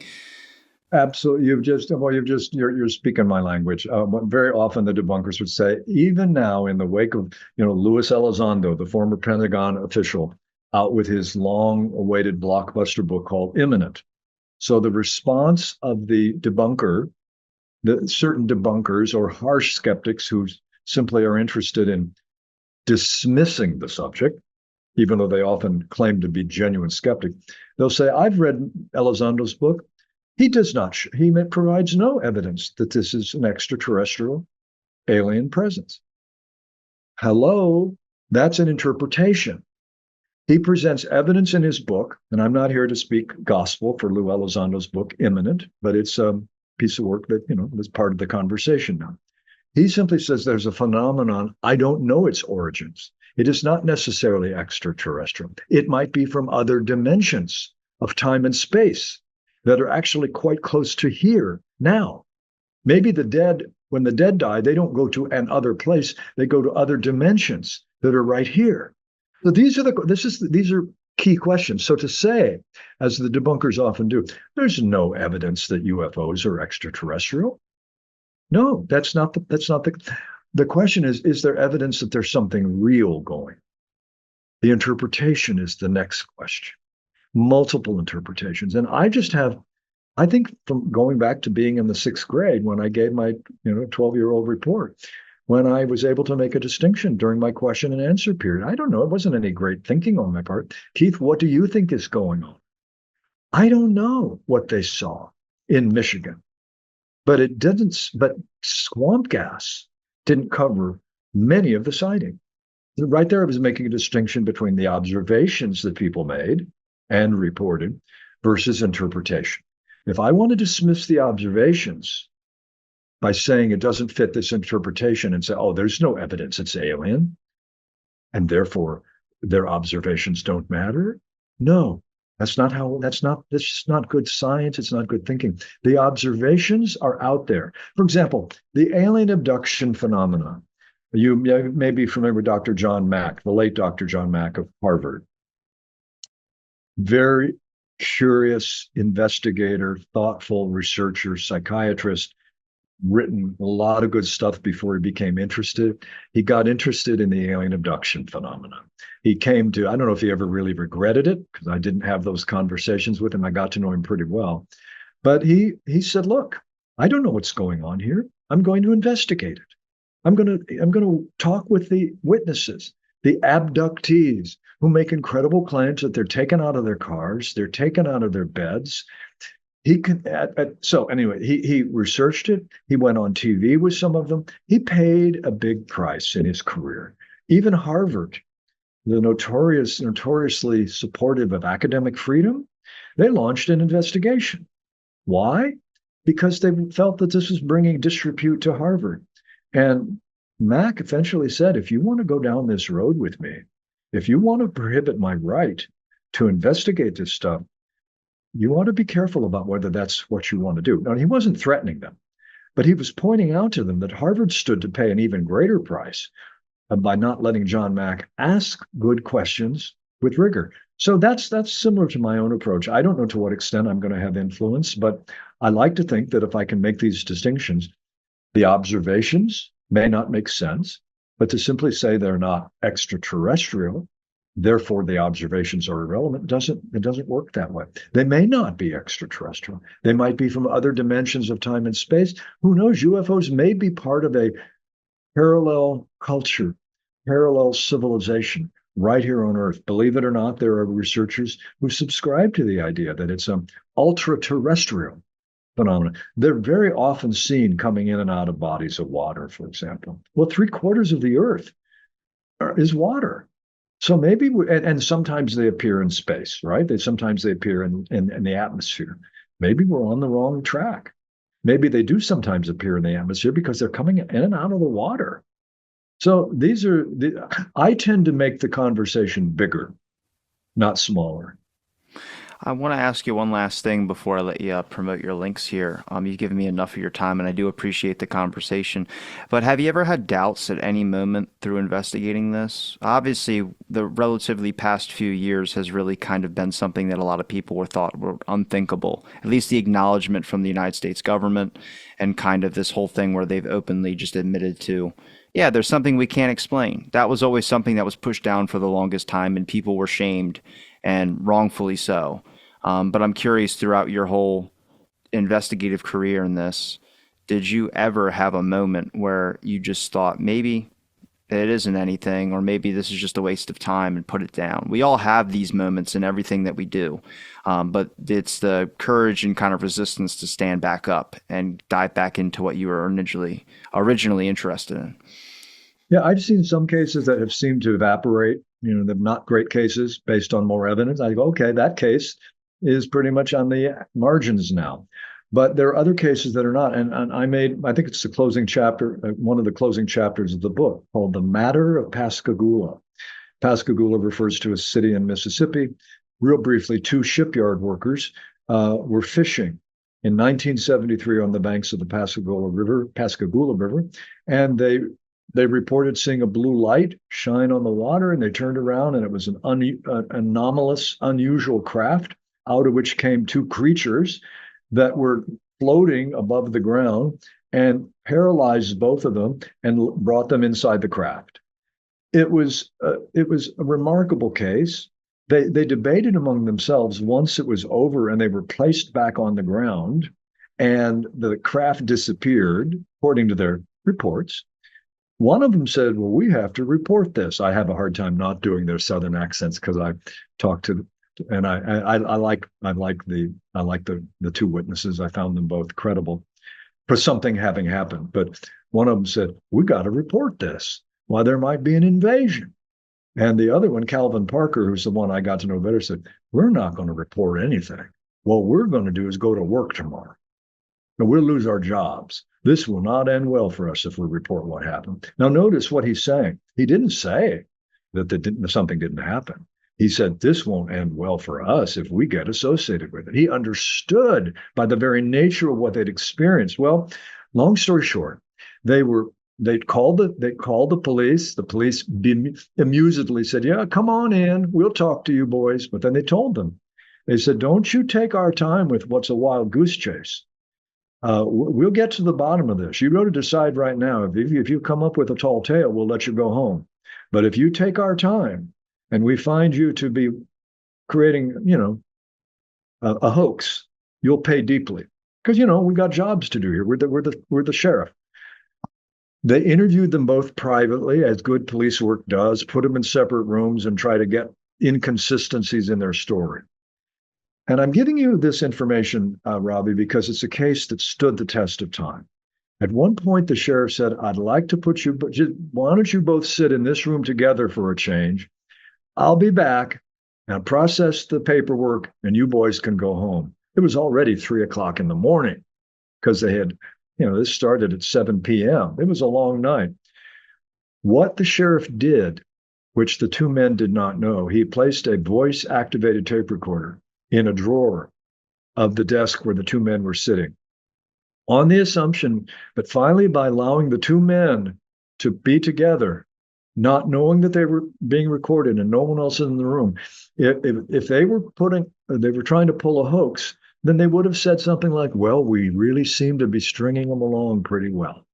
Absolutely. You're speaking my language. Very often the debunkers would say, even now in the wake of, Luis Elizondo, the former Pentagon official, out with his long-awaited blockbuster book called Imminent. So the response of the debunker, the certain debunkers or harsh skeptics who simply are interested in dismissing the subject, even though they often claim to be genuine skeptics, they'll say, I've read Elizondo's book. He does not, he provides no evidence that this is an extraterrestrial alien presence. Hello, that's an interpretation. He presents evidence in his book, and I'm not here to speak gospel for Lou Elizondo's book, Imminent, but it's a piece of work that, is part of the conversation now. He simply says there's a phenomenon, I don't know its origins. It is not necessarily extraterrestrial. It might be from other dimensions of time and space that are actually quite close to here now. Maybe the dead, when the dead die, they don't go to an other place, they go to other dimensions that are right here. So these are key questions. So to say, as the debunkers often do, there's no evidence that UFOs are extraterrestrial. No, that's not the question is there evidence that there's something real going? The interpretation is the next question. Multiple interpretations. And I think from going back to being in the 6th grade when I gave my 12-year-old report, when I was able to make a distinction during my question and answer period. I don't know. It wasn't any great thinking on my part. Keith, what do you think is going on? I don't know what they saw in Michigan, but swamp gas didn't cover many of the sightings. Right there, I was making a distinction between the observations that people made and reported versus interpretation. If I want to dismiss the observations by saying it doesn't fit this interpretation and say, oh, there's no evidence it's alien, and therefore their observations don't matter. No, that's just not good science. It's not good thinking. The observations are out there. For example, the alien abduction phenomenon. You may be familiar with Dr. John Mack, the late Dr. John Mack of Harvard. Very curious investigator, thoughtful researcher, psychiatrist, written a lot of good stuff before he became interested. He got interested in the alien abduction phenomenon. He came to, I don't know if he ever really regretted it, because I didn't have those conversations with him. I got to know him pretty well. But he said, look, I don't know what's going on here. I'm going to investigate it. I'm going to talk with the witnesses, the abductees, who make incredible claims that they're taken out of their cars, they're taken out of their beds. So anyway, he researched it. He went on TV with some of them. He paid a big price in his career. Even Harvard, the notoriously supportive of academic freedom, they launched an investigation. Why? Because they felt that this was bringing disrepute to Harvard. And Mack eventually said, if you want to go down this road with me, if you want to prohibit my right to investigate this stuff, you want to be careful about whether that's what you want to do. Now, he wasn't threatening them, but he was pointing out to them that Harvard stood to pay an even greater price by not letting John Mack ask good questions with rigor. So that's similar to my own approach. I don't know to what extent I'm going to have influence, but I like to think that if I can make these distinctions, the observations may not make sense, but to simply say they're not extraterrestrial, therefore the observations are irrelevant, it doesn't work that way. They may not be extraterrestrial. They might be from other dimensions of time and space. Who knows? UFOs may be part of a parallel culture, parallel civilization right here on Earth. Believe it or not, there are researchers who subscribe to the idea that it's an ultra-terrestrial phenomenon. They're very often seen coming in and out of bodies of water, for example. Well, 3/4 of the Earth is water. So maybe, and sometimes they appear in space, right? Sometimes they appear in the atmosphere. Maybe we're on the wrong track. maybe they do sometimes appear in the atmosphere because they're coming in and out of the water. So I tend to make the conversation bigger, not smaller. I want to ask you one last thing before I let you promote your links here. You've given me enough of your time, and I do appreciate the conversation. But have you ever had doubts at any moment through investigating this? Obviously, the relatively past few years has really kind of been something that a lot of people were thought were unthinkable. At least the acknowledgement from the United States government and kind of this whole thing where they've openly just admitted to, yeah, there's something we can't explain. That was always something that was pushed down for the longest time, and people were shamed, and wrongfully so. But I'm curious, throughout your whole investigative career in this, did you ever have a moment where you just thought maybe it isn't anything, or maybe this is just a waste of time and put it down? We all have these moments in everything that we do, but it's the courage and kind of resistance to stand back up and dive back into what you were originally interested in. Yeah, I've seen some cases that have seemed to evaporate. They're not great cases based on more evidence. I go, okay, that case is pretty much on the margins now. But there are other cases that are not. And I think it's the closing chapter, one of the closing chapters of the book called The Matter of Pascagoula. Pascagoula refers to a city in Mississippi. Real briefly, two shipyard workers were fishing in 1973 on the banks of the Pascagoula River, and they reported seeing a blue light shine on the water, and they turned around, and it was an anomalous, unusual craft, out of which came two creatures that were floating above the ground and paralyzed both of them and brought them inside the craft. It was a remarkable case. They debated among themselves once it was over and they were placed back on the ground and the craft disappeared, according to their reports. One of them said, "Well, we have to report this." I have a hard time not doing their southern accents because I talked to, and I like the two witnesses. I found them both credible for something having happened. But one of them said, "We got to report this. Why, there might be an invasion." And the other one, Calvin Parker, who's the one I got to know better, said, "We're not going to report anything. What we're going to do is go to work tomorrow. And we'll lose our jobs. This will not end well for us if we report what happened." Now, notice what he's saying. He didn't say that something didn't happen. He said, this won't end well for us if we get associated with it. He understood by the very nature of what they'd experienced. Well, long story short, they called the police. The police amusedly said, "Yeah, come on in. We'll talk to you boys." But then they told them, they said, "Don't you take our time with what's a wild goose chase. We'll get to the bottom of this. You got to decide right now. If you come up with a tall tale, we'll let you go home. But if you take our time and we find you to be creating, a hoax, you'll pay deeply, because we got jobs to do here. We're the sheriff." They interviewed them both privately, as good police work does, put them in separate rooms and try to get inconsistencies in their story. And I'm giving you this information, Robbie, because it's a case that stood the test of time. At one point, the sheriff said, "I'd like to put you, but why don't you both sit in this room together for a change? I'll be back and process the paperwork, and you boys can go home." It was already 3 o'clock in the morning because they had, this started at 7 p.m. It was a long night. What the sheriff did, which the two men did not know, he placed a voice activated tape recorder in a drawer of the desk where the two men were sitting, on the assumption that finally, by allowing the two men to be together, not knowing that they were being recorded and no one else in the room, if they were trying to pull a hoax, then they would have said something like, "Well, we really seem to be stringing them along pretty well.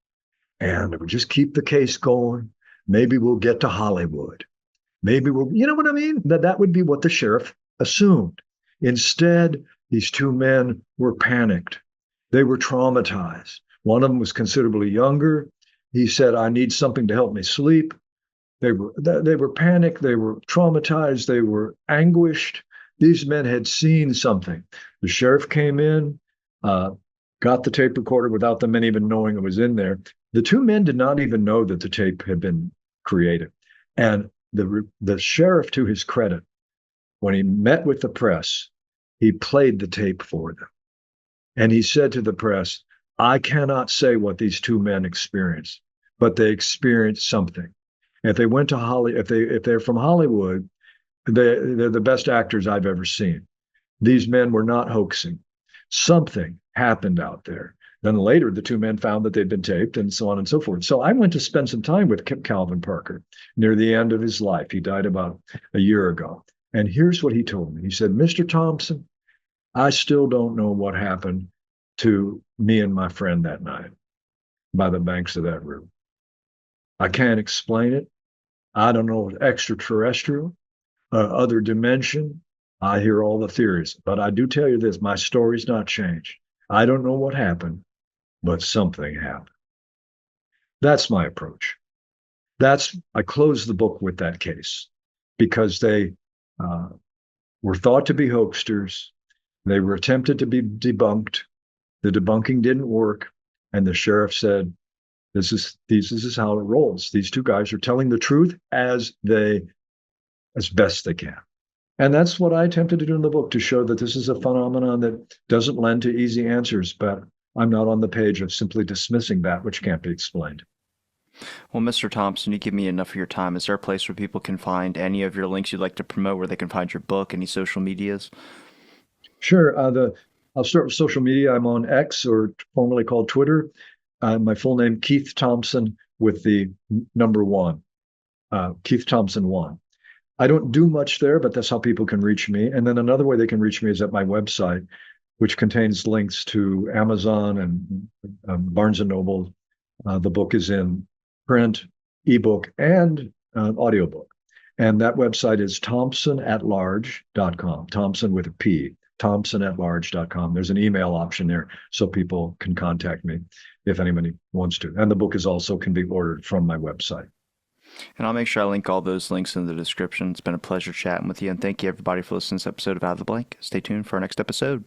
And if we just keep the case going, maybe we'll get to Hollywood. Maybe we'll," you know what I mean? That would be what the sheriff assumed. Instead, these two men were panicked. They were traumatized. One of them was considerably younger. He said, "I need something to help me sleep." They were panicked. They were traumatized. They were anguished. These men had seen something. The sheriff came in, got the tape recorder without the men even knowing it was in there. The two men did not even know that the tape had been created. And the sheriff, to his credit, when he met with the press, he played the tape for them. And he said to the press, I cannot say what these two men experienced, but they experienced something. If they went to if they're from Hollywood, they're the best actors I've ever seen. These men were not hoaxing. Something happened out there. Then later, the two men found that they'd been taped and so on and so forth. So I went to spend some time with Calvin Parker near the end of his life. He died about a year ago. And here's what he told me. He said, Mr. Thompson, I still don't know what happened to me and my friend that night by the banks of that river. I can't explain it. I don't know if it's extraterrestrial, other dimension. I hear all the theories, but I do tell you this, my story's not changed. I don't know what happened, but something happened. That's my approach. I closed the book with that case because they uh, were thought to be hoaxers. They were attempted to be debunked. The debunking didn't work. And the sheriff said, this is how it rolls. These two guys are telling the truth as best they can. And that's what I attempted to do in the book, to show that this is a phenomenon that doesn't lend to easy answers, but I'm not on the page of simply dismissing that which can't be explained. Well, Mr. Thompson, you give me enough of your time. Is there a place where people can find any of your links you'd like to promote, where they can find your book, any social medias? Sure. I'll start with social media. I'm on X, or formerly called Twitter. My full name, Keith Thompson, with the number one, Keith Thompson 1. I don't do much there, but that's how people can reach me. And then another way they can reach me is at my website, which contains links to Amazon and Barnes and Noble. The book is in print, ebook, and audiobook. And that website is thompsonatlarge.com, Thompson with a P, thompsonatlarge.com. There's an email option there so people can contact me if anybody wants to. And the book is also can be ordered from my website. And I'll make sure I link all those links in the description. It's been a pleasure chatting with you, and thank you everybody for listening to this episode of Out of the Blank. Stay tuned for our next episode.